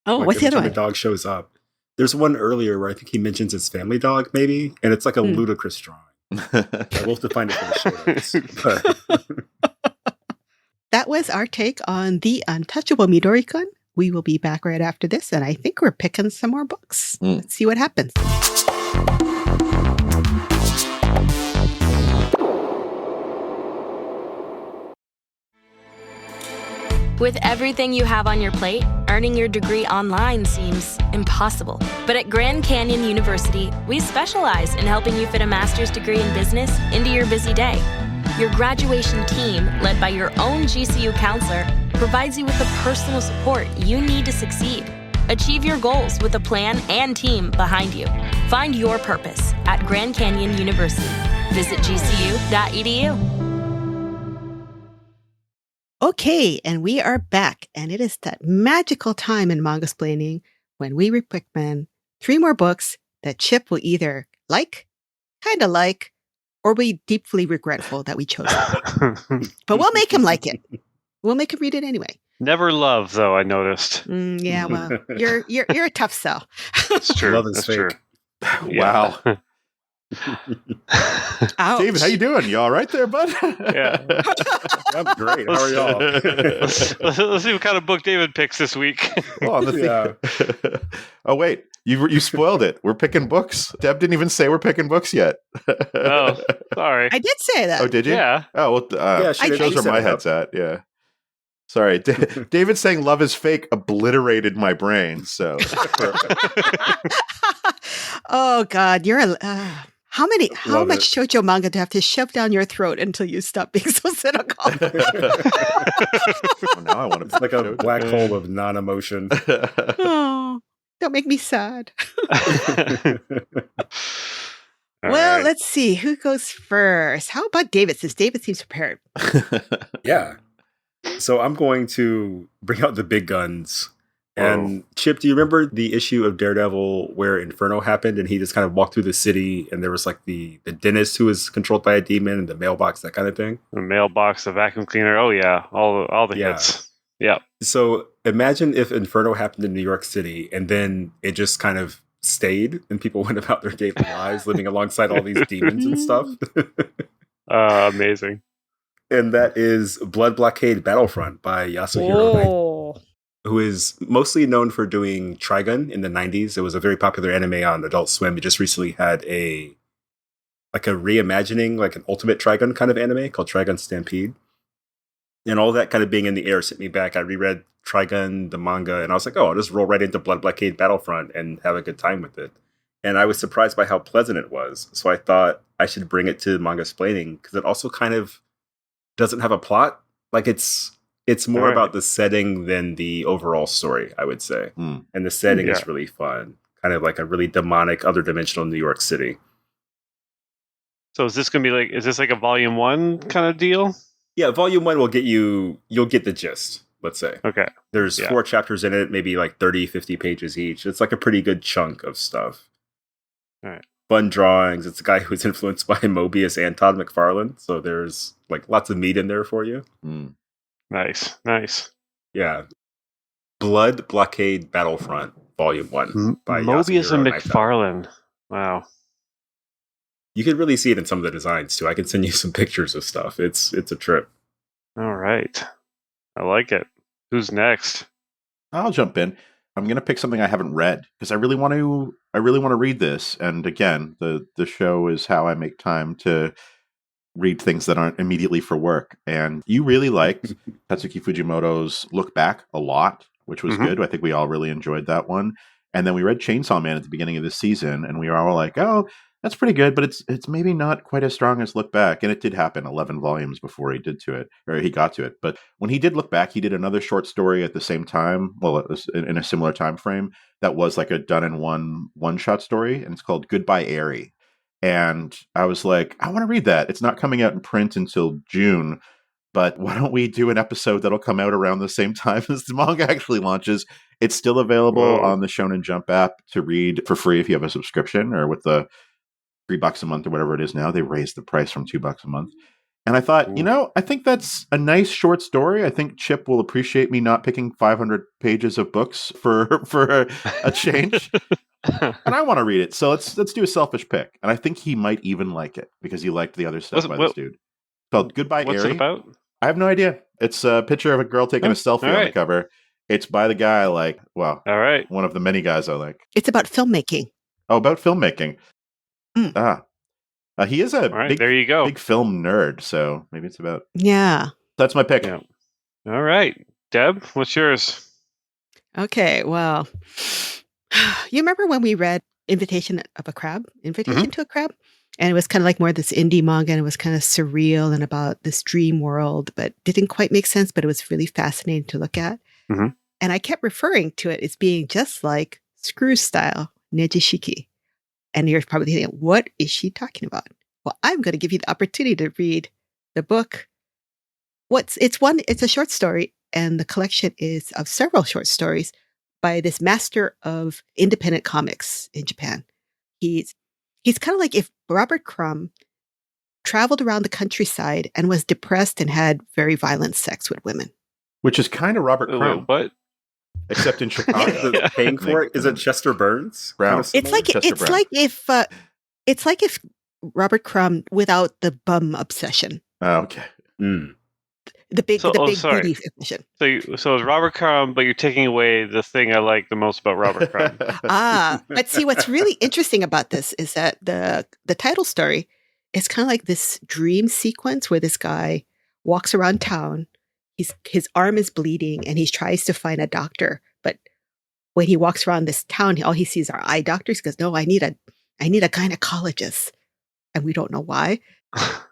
Oh, what's the other one? The dog shows up. There's one earlier where I think he mentions his family dog, maybe, and it's like a ludicrous drawing. We'll have to find it for the show notes. That was our take on The Untouchable Midori-kun. We will be back right after this, and I think we're picking some more books. Let's see what happens. With everything you have on your plate, earning your degree online seems impossible. But at Grand Canyon University, we specialize in helping you fit a master's degree in business into your busy day. Your graduation team, led by your own GCU counselor, provides you with the personal support you need to succeed. Achieve your goals with a plan and team behind you. Find your purpose at Grand Canyon University. Visit gcu.edu. Okay, and we are back, and it is that magical time in Mangasplaining when we recommend 3 more books that Chip will either kind of like, or be deeply regretful that we chose them. But we'll make him like it. We'll make him read it anyway. Never love, though, I noticed. Yeah, well, you're a tough sell. It's true. Love is That's fake. True. Wow. Ouch. David, how you doing? You all right there, bud? Yeah. I'm great. How are y'all? Let's see what kind of book David picks this week. Oh, on the Oh, wait. You spoiled it. We're picking books. Deb didn't even say we're picking books yet. Oh, sorry. I did say that. Oh, did you? Yeah. Oh, well, she it shows did. where my head's at. Yeah. Sorry. David saying love is fake obliterated my brain. So. Oh, God. You're a... How much shoujo manga do you have to shove down your throat until you stop being so cynical? Well, now I want to. It's like a black hole of non-emotion. Oh, don't make me sad. All Well, right. let's see. Who goes first? How about David, since David seems prepared? Yeah. So I'm going to bring out the big guns. And Chip, do you remember the issue of Daredevil where Inferno happened and he just kind of walked through the city and there was like the dentist who was controlled by a demon and the mailbox, that kind of thing? The mailbox, the vacuum cleaner. Oh, yeah. All the hits. Yeah. So imagine if Inferno happened in New York City and then it just kind of stayed and people went about their daily lives living alongside all these demons and stuff. Amazing. And that is Blood Blockade Battlefront by Yasuhiro Knight, who is mostly known for doing Trigun in the 90s. It was a very popular anime on Adult Swim. It just recently had a reimagining, like an Ultimate Trigun kind of anime called Trigun Stampede. And all that kind of being in the air sent me back. I reread Trigun, the manga, and I was like, oh, I'll just roll right into Blood Blockade Battlefront and have a good time with it. And I was surprised by how pleasant it was. So I thought I should bring it to Mangasplaining because it also kind of doesn't have a plot. Like it's more about the setting than the overall story, I would say. And the setting is really fun. Kind of like a really demonic, other dimensional New York City. So is this going to be is this like a volume 1 kind of deal? Yeah, volume 1 will get you'll get the gist, let's say. Okay. There's 4 chapters in it, maybe like 30, 50 pages each. It's like a pretty good chunk of stuff. All right. Fun drawings. It's a guy who's influenced by Mobius and Todd McFarlane. So there's like lots of meat in there for you. Nice. Yeah. Blood Blockade Battlefront, Volume 1 by Mobius Yasuhiro and Naito. McFarlane. Wow. You can really see it in some of the designs too. I can send you some pictures of stuff. It's a trip. All right. I like it. Who's next? I'll jump in. I'm going to pick something I haven't read because I really want to read this. And again, the show is how I make time to read things that aren't immediately for work. And you really liked Tatsuki Fujimoto's Look Back a lot, which was good. I think we all really enjoyed that one. And then we read Chainsaw Man at the beginning of this season, and we were all like, oh, that's pretty good, but it's maybe not quite as strong as Look Back. And it did happen 11 volumes before he got to it. But when he did Look Back, he did another short story at the same time, well, it was in a similar time frame, that was like a done in one-shot story, and it's called Goodbye Airy. And I was like, I want to read that. It's not coming out in print until June, but why don't we do an episode that'll come out around the same time as the manga actually launches? It's still available on the Shonen Jump app to read for free if you have a subscription, or with the $3 a month or whatever it is now. They raised the price from $2 a month. And I thought, I think that's a nice short story. I think Chip will appreciate me not picking 500 pages of books for a change. And I want to read it. So let's do a selfish pick. And I think he might even like it because he liked the other stuff by this dude. It's called Goodbye Airy. What's it about? I have no idea. It's a picture of a girl taking a selfie on the cover. It's by the guy I like. Well, all right. One of the many guys I like. It's about filmmaking. Oh, about filmmaking. He is a there you go. big film nerd, so maybe it's about... Yeah. That's my pick. Yeah. All right. Deb, what's yours? Okay, well, you remember when we read Invitation to a Crab? And it was kind of like more this indie manga, and it was kind of surreal and about this dream world, but didn't quite make sense, but it was really fascinating to look at. Mm-hmm. And I kept referring to it as being just like Screw style Nejishiki. And you're probably thinking, what is she talking about? Well, I'm going to give you the opportunity to read the book. It's a short story, and the collection is of several short stories by this master of independent comics in Japan. He's kind of like if Robert Crumb traveled around the countryside and was depressed and had very violent sex with women. Which is kind of Robert Crumb. What? Except in Chicago. Paying for it? Is it Chester Burns? Brown. It's like if Robert Crumb without the bum obsession. Oh, okay. Mm. The big booty obsession. So it's Robert Crumb, but you're taking away the thing I like the most about Robert Crumb. But see, what's really interesting about this is that the title story is kind of like this dream sequence where this guy walks around town. His arm is bleeding, and he tries to find a doctor. But when he walks around this town, all he sees are eye doctors. He goes, "No, I need a gynecologist," and we don't know why.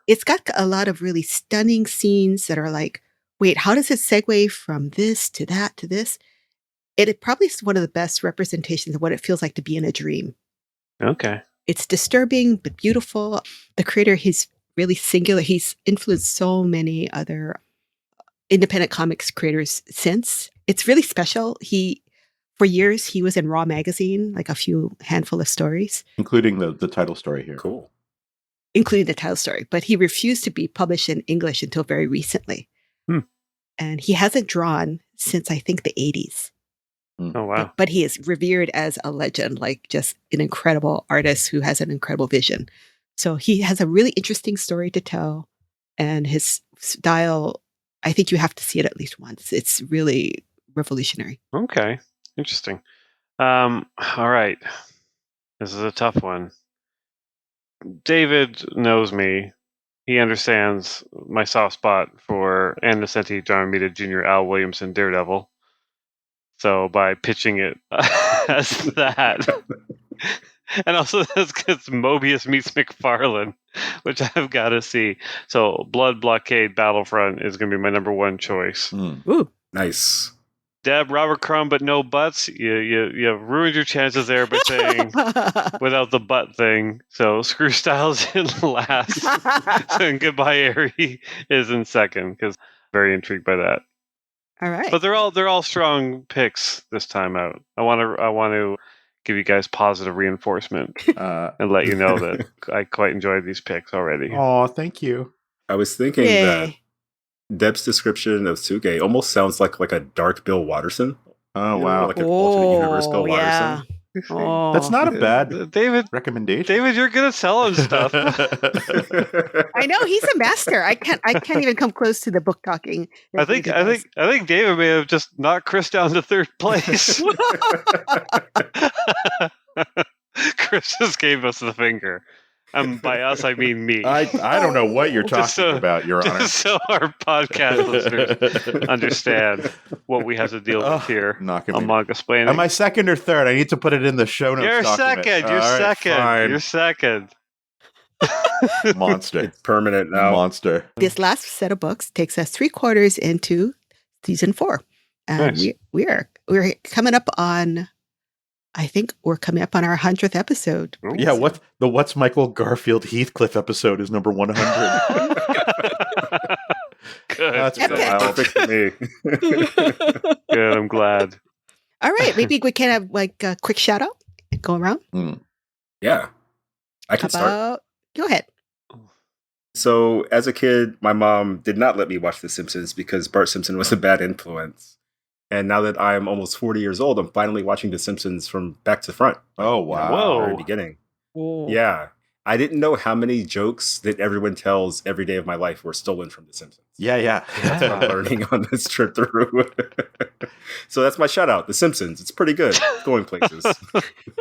It's got a lot of really stunning scenes that are like, wait, how does it segue from this to that to this? It probably is one of the best representations of what it feels like to be in a dream. Okay. It's disturbing, but beautiful. The creator, he's really singular. He's influenced so many other independent comics creators since. It's really special. For years, he was in Raw Magazine, like handful of stories. Including the title story here. Cool. Including the title story, but he refused to be published in English until very recently. And he hasn't drawn since I think the 80s. Oh, wow. But he is revered as a legend, like just an incredible artist who has an incredible vision. So he has a really interesting story to tell, and his style, I think you have to see it at least once. It's really revolutionary. Okay. Interesting. All right. This is a tough one. David knows me. He understands my soft spot for Ann Nocenti, John Romita Jr., Al Williamson, Daredevil. So by pitching it as that, and also that's because Mobius meets McFarlane, which I've got to see. So Blood Blockade Battlefront is going to be my number one choice. Ooh, nice. Deb, Robert Crumb, but no butts. You ruined your chances there by saying without the butt thing. So Screw Styles in last, and Goodbye Eri is in second because very intrigued by that. All right, but they're all strong picks this time out. I want to give you guys positive reinforcement and let you know that I quite enjoyed these picks already. Oh, thank you. I was thinking that Deb's description of Tsuge almost sounds like a dark Bill Watterson. Oh, wow. Like an alternate universe Bill Watterson. Oh. That's not a bad David recommendation. David, you're good at selling stuff. I know he's a master. I can't even come close to the book talking. I think David may have just knocked Chris down to third place. Chris just gave us the finger. By us, I mean me. I don't know what you're talking about, Your Honor. Just so our podcast listeners understand what we have to deal with here on Mangasplaining. Am I second or third? I need to put it in the show notes. You're document. second. You're second. Fine. You're second. Monster. It's permanent now. Monster. This last set of books takes us 3/4 into season 4. And nice. we're coming up on, I think we're coming up on our 100th episode. Ooh. Yeah, What's Michael Garfield Heathcliff episode is number 100. Good. That's perfect for me. Good, I'm glad. All right, maybe we can have like a quick shout out go around. Yeah, I can start. Go ahead. So as a kid, my mom did not let me watch The Simpsons because Bart Simpson was a bad influence. And now that I'm almost 40 years old, I'm finally watching The Simpsons from back to front. Oh, wow. From the very beginning. Whoa. Yeah. I didn't know how many jokes that everyone tells every day of my life were stolen from The Simpsons. Yeah. That's what I'm learning on this trip through. So that's my shout out, The Simpsons. It's pretty good. It's going places.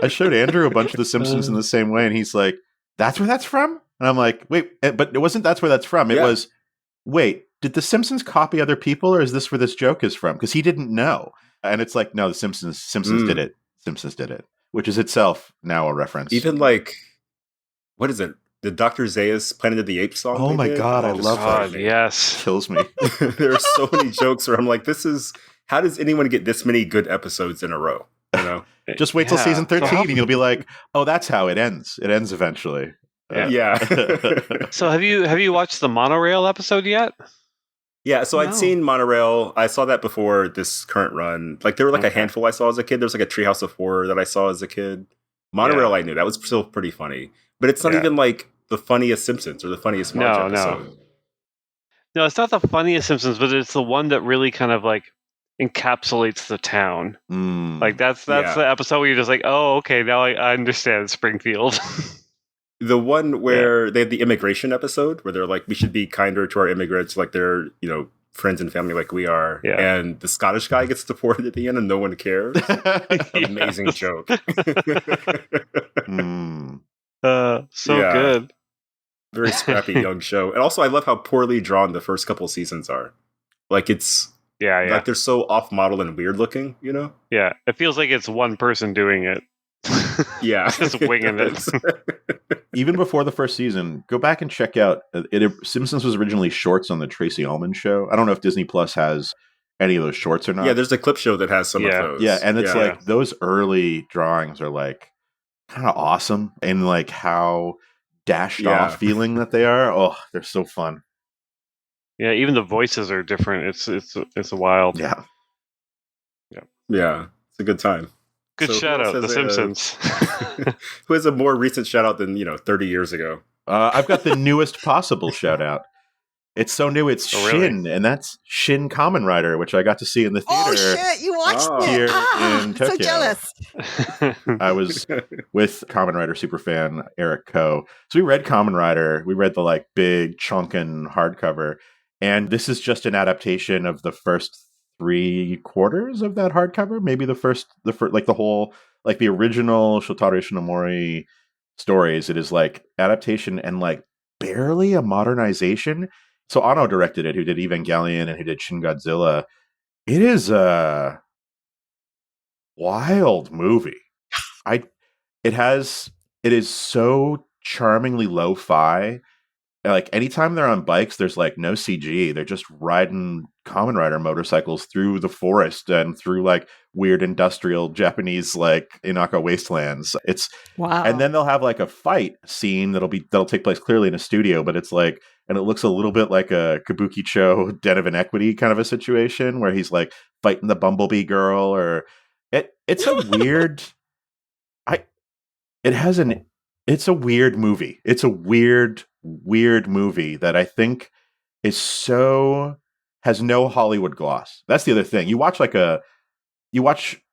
I showed Andrew a bunch of The Simpsons in the same way, and he's like, that's where that's from? And I'm like, wait, but it wasn't that's where that's from. It was, wait, did The Simpsons copy other people, or is this where this joke is from? Because he didn't know. And it's like, no, The Simpsons did it. Simpsons did it, which is itself now a reference. Even like, what is it? The Dr. Zayas Planet of the Apes song. Oh my God, I love that. Yes. Kills me. There are so many jokes where I'm like, how does anyone get this many good episodes in a row? You know? Just wait till season 13 and you'll be like, oh, that's how it ends. It ends eventually. Yeah. So have you watched the monorail episode yet? Yeah, so I'd seen Monorail. I saw that before this current run. Like, there were like a handful I saw as a kid. There was like a Treehouse of Horror that I saw as a kid. Monorail I knew. That was still pretty funny. But it's not even like the funniest Simpsons or the funniest Marge episode. No, it's not the funniest Simpsons, but it's the one that really kind of like encapsulates the town. Like that's the episode where you're just like, oh, okay, now I understand Springfield. The one where they had the immigration episode where they're like, we should be kinder to our immigrants, like they're, friends and family like we are. Yeah. And the Scottish guy gets deported at the end and no one cares. Amazing joke. Good. Very scrappy young show. And also I love how poorly drawn the first couple seasons are. Like it's like they're so off model and weird looking, Yeah. It feels like it's one person doing it. Yeah. Just winging it. Even before the first season, go back and check out Simpsons was originally shorts on the Tracy Ullman show. I don't know if Disney Plus has any of those shorts or not. Yeah, there's a clip show that has some of those. Yeah, and it's like those early drawings are like kind of awesome and like how dashed off feeling that they are. Oh, they're so fun. Yeah, even the voices are different. It's wild. Yeah. Yeah, it's a good time. Good shout out, The Simpsons. Who has a more recent shout out than 30 years ago? I've got the newest possible shout out. It's so new, it's Shin, and that's Shin Kamen Rider, which I got to see in the theater. Oh shit, you watched it! Here in Tokyo. So jealous. I was with Kamen Rider superfan Eric Koh. So we read Kamen Rider. We read the like big chunkin' hardcover, and this is just an adaptation of the first 3/4 of that hardcover, maybe the first like the whole, like the original Shotaro Ishinomori stories. It is like adaptation and like barely a modernization. So Anno directed it, who did Evangelion and who did Shin Godzilla. It is a wild movie. It is so charmingly lo-fi. Like anytime they're on bikes, there's like no CG. They're just riding Kamen Rider motorcycles through the forest and through like weird industrial Japanese like Inaka wastelands. It's wow. And then they'll have like a fight scene that'll take place clearly in a studio, but it's like, and it looks a little bit like a Kabukicho Den of Inequity kind of a situation where he's like fighting the Bumblebee girl, or it's a weird. It's a weird movie. It's a weird movie that I think has no Hollywood gloss. That's the other thing. You watch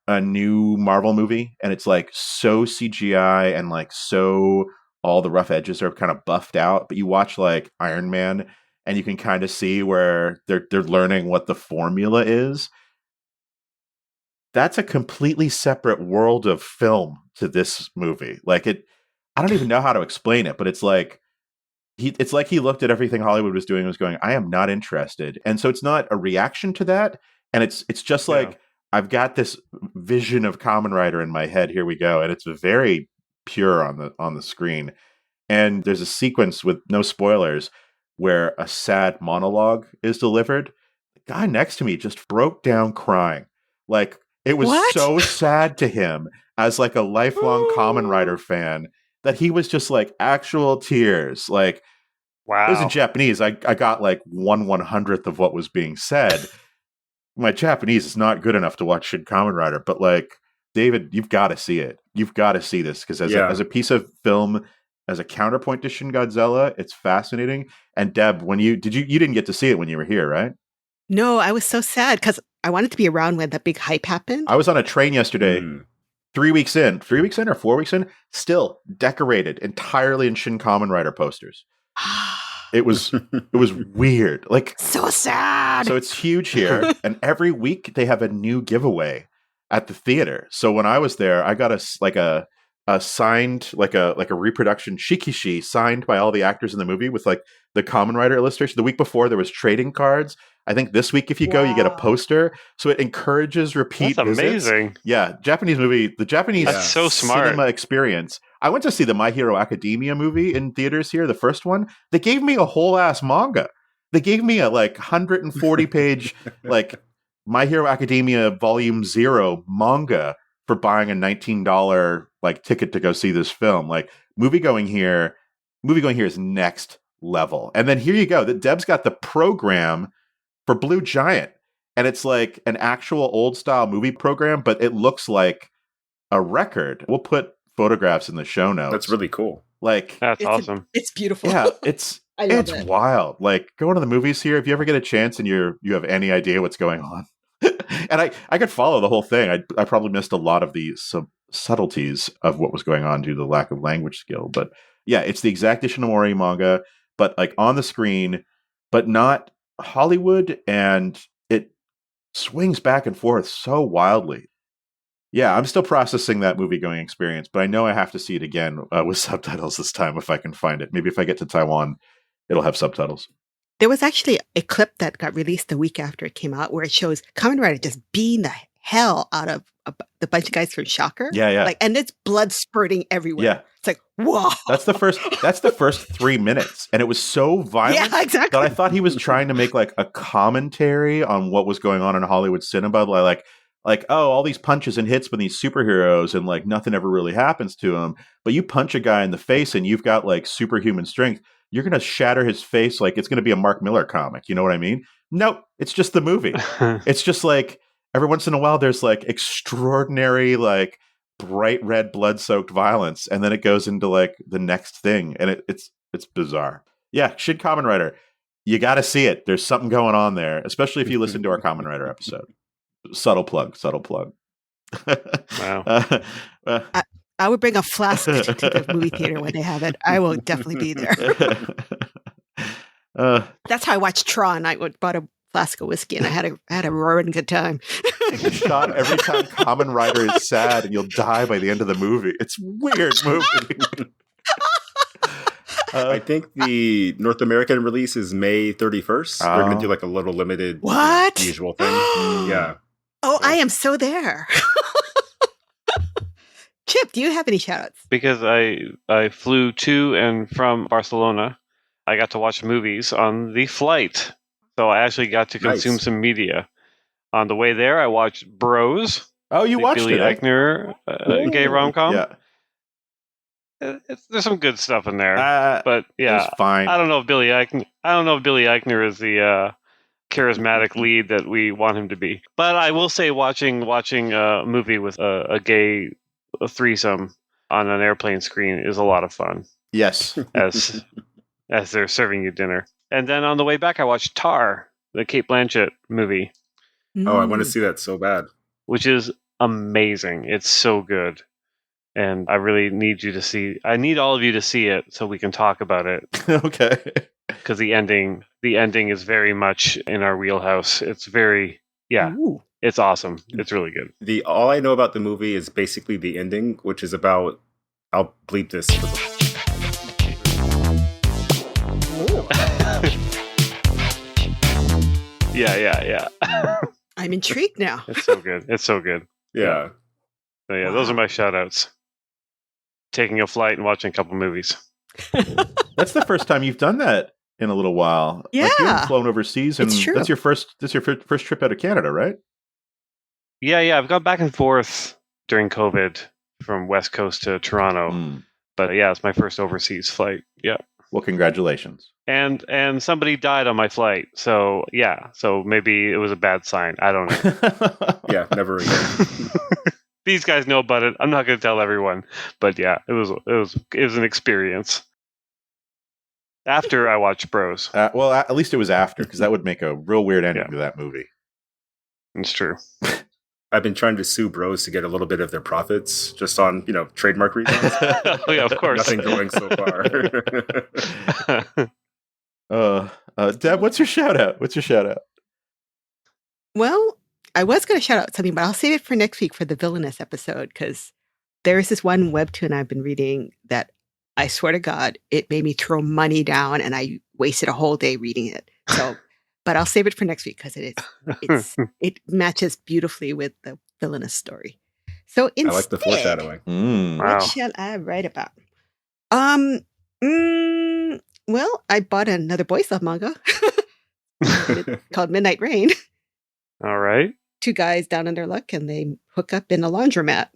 a new Marvel movie and it's like so CGI and like so all the rough edges are kind of buffed out, but you watch like Iron Man and you can kind of see where they're learning what the formula is. That's a completely separate world of film to this movie. Like I don't even know how to explain it, but it's like he looked at everything Hollywood was doing and was going, I am not interested. And so it's not a reaction to that. And it's just like, I've got this vision of Kamen Rider in my head. Here we go. And it's very pure on the screen. And there's a sequence with no spoilers where a sad monologue is delivered. The guy next to me just broke down crying. Like it was so sad to him as like a lifelong Kamen Rider fan that he was just like actual tears. Like, wow. It was in Japanese. I got like 1/100th of what was being said. My Japanese is not good enough to watch Shin Kamen Rider, but like, David, you've got to see it. You've got to see this because as a piece of film, as a counterpoint to Shin Godzilla, it's fascinating. And Deb, when you didn't get to see it when you were here, right? No, I was so sad because I wanted to be around when the big hype happened. I was on a train yesterday. 3 weeks in or 4 weeks in, still decorated entirely in Shin Kamen Rider posters. It was weird. Like so sad. So it's huge here. And every week they have a new giveaway at the theater. So when I was there, I got a signed like a reproduction shikishi signed by all the actors in the movie with like the Kamen Rider illustration. The week before there was trading cards. I think this week if you go, you get a poster. So it encourages repeat That's amazing. visits. Yeah, Japanese movie, the Japanese That's so smart. cinema experience. I went to see the My Hero Academia movie in theaters here, the first one. They gave me a whole ass manga. They gave me a like 140 page like My Hero Academia Volume 0 manga for buying a $19 like ticket to go see this film. Like movie going here is next level. And then here you go. Deb's got the program for Blue Giant, and it's like an actual old style movie program, but it looks like a record. We'll put photographs in the show notes. That's really cool. Like That's awesome. It's beautiful. yeah, it's wild. Like going to the movies here, if you ever get a chance and you have any idea what's going on. And I could follow the whole thing. I probably missed a lot of the subtleties of what was going on due to the lack of language skill. But yeah, it's the exact Ishinomori manga, but like on the screen, but not Hollywood, and it swings back and forth so wildly. Yeah, I'm still processing that movie going experience, but I know I have to see it again with subtitles this time if I can find it. Maybe if I get to Taiwan, it'll have subtitles. There was actually a clip that got released the week after it came out where it shows Kamen Rider just beating the hell out of the bunch of guys from Shocker. Yeah. Like, and it's blood spurting everywhere. Yeah. It's like, whoa. That's the first 3 minutes. And it was so violent Yeah, exactly. that I thought he was trying to make like a commentary on what was going on in Hollywood cinema. Like, oh, all these punches and hits with these superheroes and like nothing ever really happens to them. But you punch a guy in the face and you've got like superhuman strength. You're going to shatter his face like it's going to be a Mark Miller comic. You know what I mean? Nope. It's just the movie. It's just like every once in a while there's like extraordinary, like bright red blood-soaked violence. And then it goes into like the next thing. And it's bizarre. Yeah. Shin Kamen Rider. You got to see it. There's something going on there, especially if you listen to our Kamen Rider episode. Subtle plug. Wow. I would bring a flask to the movie theater when they have it. I will definitely be there. That's how I watched Tron. I bought a flask of whiskey and I had a roaring good time. Shot every time Kamen Rider is sad and you'll die by the end of the movie. It's a weird movie. I think the North American release is May 31st. They're going to do like a little limited usual thing. Yeah. Oh, I am so there. Chip, do you have any shout-outs? Because I flew to and from Barcelona, I got to watch movies on the flight. So I actually got to consume some media. On the way there, I watched Bros. Oh, you watched Billy it? Eichner gay rom-com. Yeah. There's some good stuff in there. But yeah, it's fine. I don't know if Billy Eichner is the charismatic lead that we want him to be. But I will say watching a movie with a gay threesome on an airplane screen is a lot of fun. Yes. As they're serving you dinner. And then on the way back I watched Tar, the Cate Blanchett movie. Oh, I want to see that so bad. Which is amazing. It's so good. And I really need all of you to see it so we can talk about it. Okay. Because the ending is very much in our wheelhouse. It's very Ooh. It's awesome. It's really good. All I know about the movie is basically the ending, which is about, I'll bleep this. Yeah. I'm intrigued now. It's so good. Yeah. So yeah, those are my shout outs. Taking a flight and watching a couple movies. That's the first time you've done that in a little while. Yeah. Like you haven't flown overseas, and It's true. that's your first trip out of Canada, right? Yeah. I've gone back and forth during COVID from West Coast to Toronto. But yeah, it's my first overseas flight. Yeah. Well, congratulations. And somebody died on my flight. So yeah. So maybe it was a bad sign. I don't know. Yeah, never again. These guys know about it. I'm not going to tell everyone, but yeah, it was an experience. After I watched Bros. Well, at least it was after, because that would make a real weird ending to that movie. It's true. I've been trying to sue Bros to get a little bit of their profits, just on trademark reasons. Oh yeah, of course. Nothing going so far. Deb, what's your shout out? Well, I was going to shout out something, but I'll save it for next week for the villainous episode because There is this one webtoon I've been reading that I swear to God, it made me throw money down, and I wasted a whole day reading it. So, but I'll save it for next week because it matches beautifully with the villainous story. So instead, I like the foreshadowing. What shall I write about? Well, I bought another Boys Love manga called Midnight Rain. All right. 2 guys down on their luck and they hook up in a laundromat.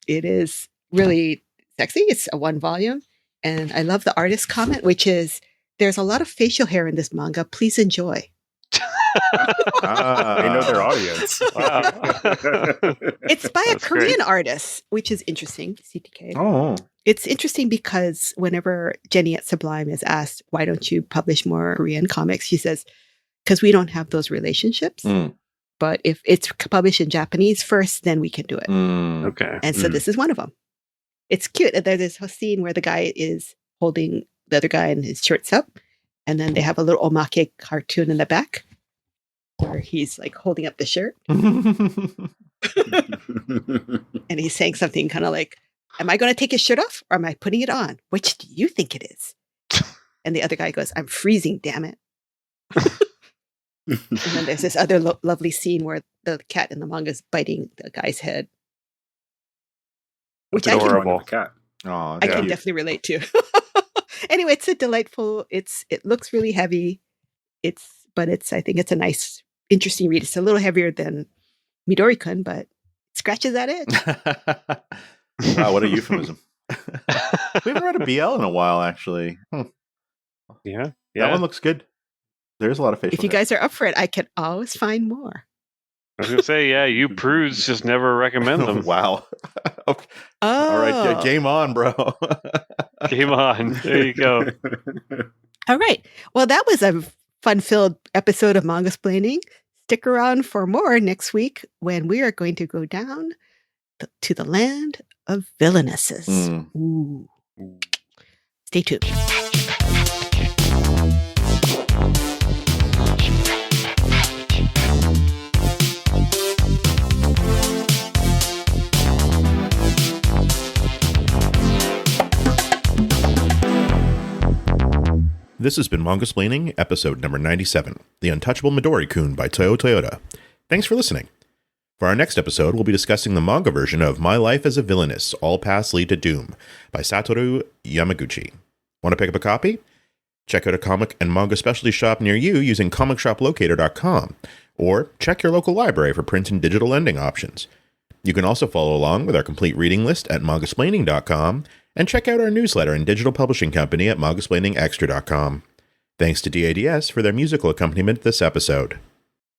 It is really sexy. It's a 1 volume. And I love the artist comment, which is, there's a lot of facial hair in this manga. Please enjoy. They know their audience. Wow. It's by That's a Korean great. artist, which is interesting. CTK. Oh. It's interesting because whenever Jenny at Sublime is asked, why don't you publish more Korean comics? She says, because we don't have those relationships. But if it's published in Japanese first, then we can do it. Okay. And so this is one of them. It's cute. There's a scene where the guy is holding the other guy and his shirt's up. And then they have a little omake cartoon in the back where he's like holding up the shirt. And he's saying something kind of like, am I going to take his shirt off or am I putting it on? Which do you think it is? And the other guy goes, I'm freezing, damn it. And then there's this other lovely scene where the cat in the manga is biting the guy's head. Which Adorable. Cat. Oh, I can definitely relate to. Anyway, it's a delightful, it looks really heavy. But I think it's a nice, interesting read. It's a little heavier than Midori-kun, but it scratches that itch. Wow, what a euphemism. We haven't read a BL in a while, actually. Yeah. That one looks good. There's a lot of facial If you hair. guys are up for it, I can always find more. I was going to say, yeah, you prudes just never recommend them. Wow. Okay. Oh. All right, game on, bro. Game on. There you go. All right. Well, that was a fun-filled episode of Manga-splaining. Stick around for more next week when we are going to go down to the land of villainesses. Ooh. Stay tuned. This has been Manga-splaining, episode number 97, The Untouchable Midori-kun by Toyo Toyota. Thanks for listening. For our next episode, we'll be discussing the manga version of My Life as a Villainess, All Paths Lead to Doom by Satoru Yamaguchi. Want to pick up a copy? Check out a comic and manga specialty shop near you using comicshoplocator.com, or check your local library for print and digital lending options. You can also follow along with our complete reading list at mangasplaining.com, and check out our newsletter and digital publishing company at mangasplainingextra.com. Thanks to DADS for their musical accompaniment this episode.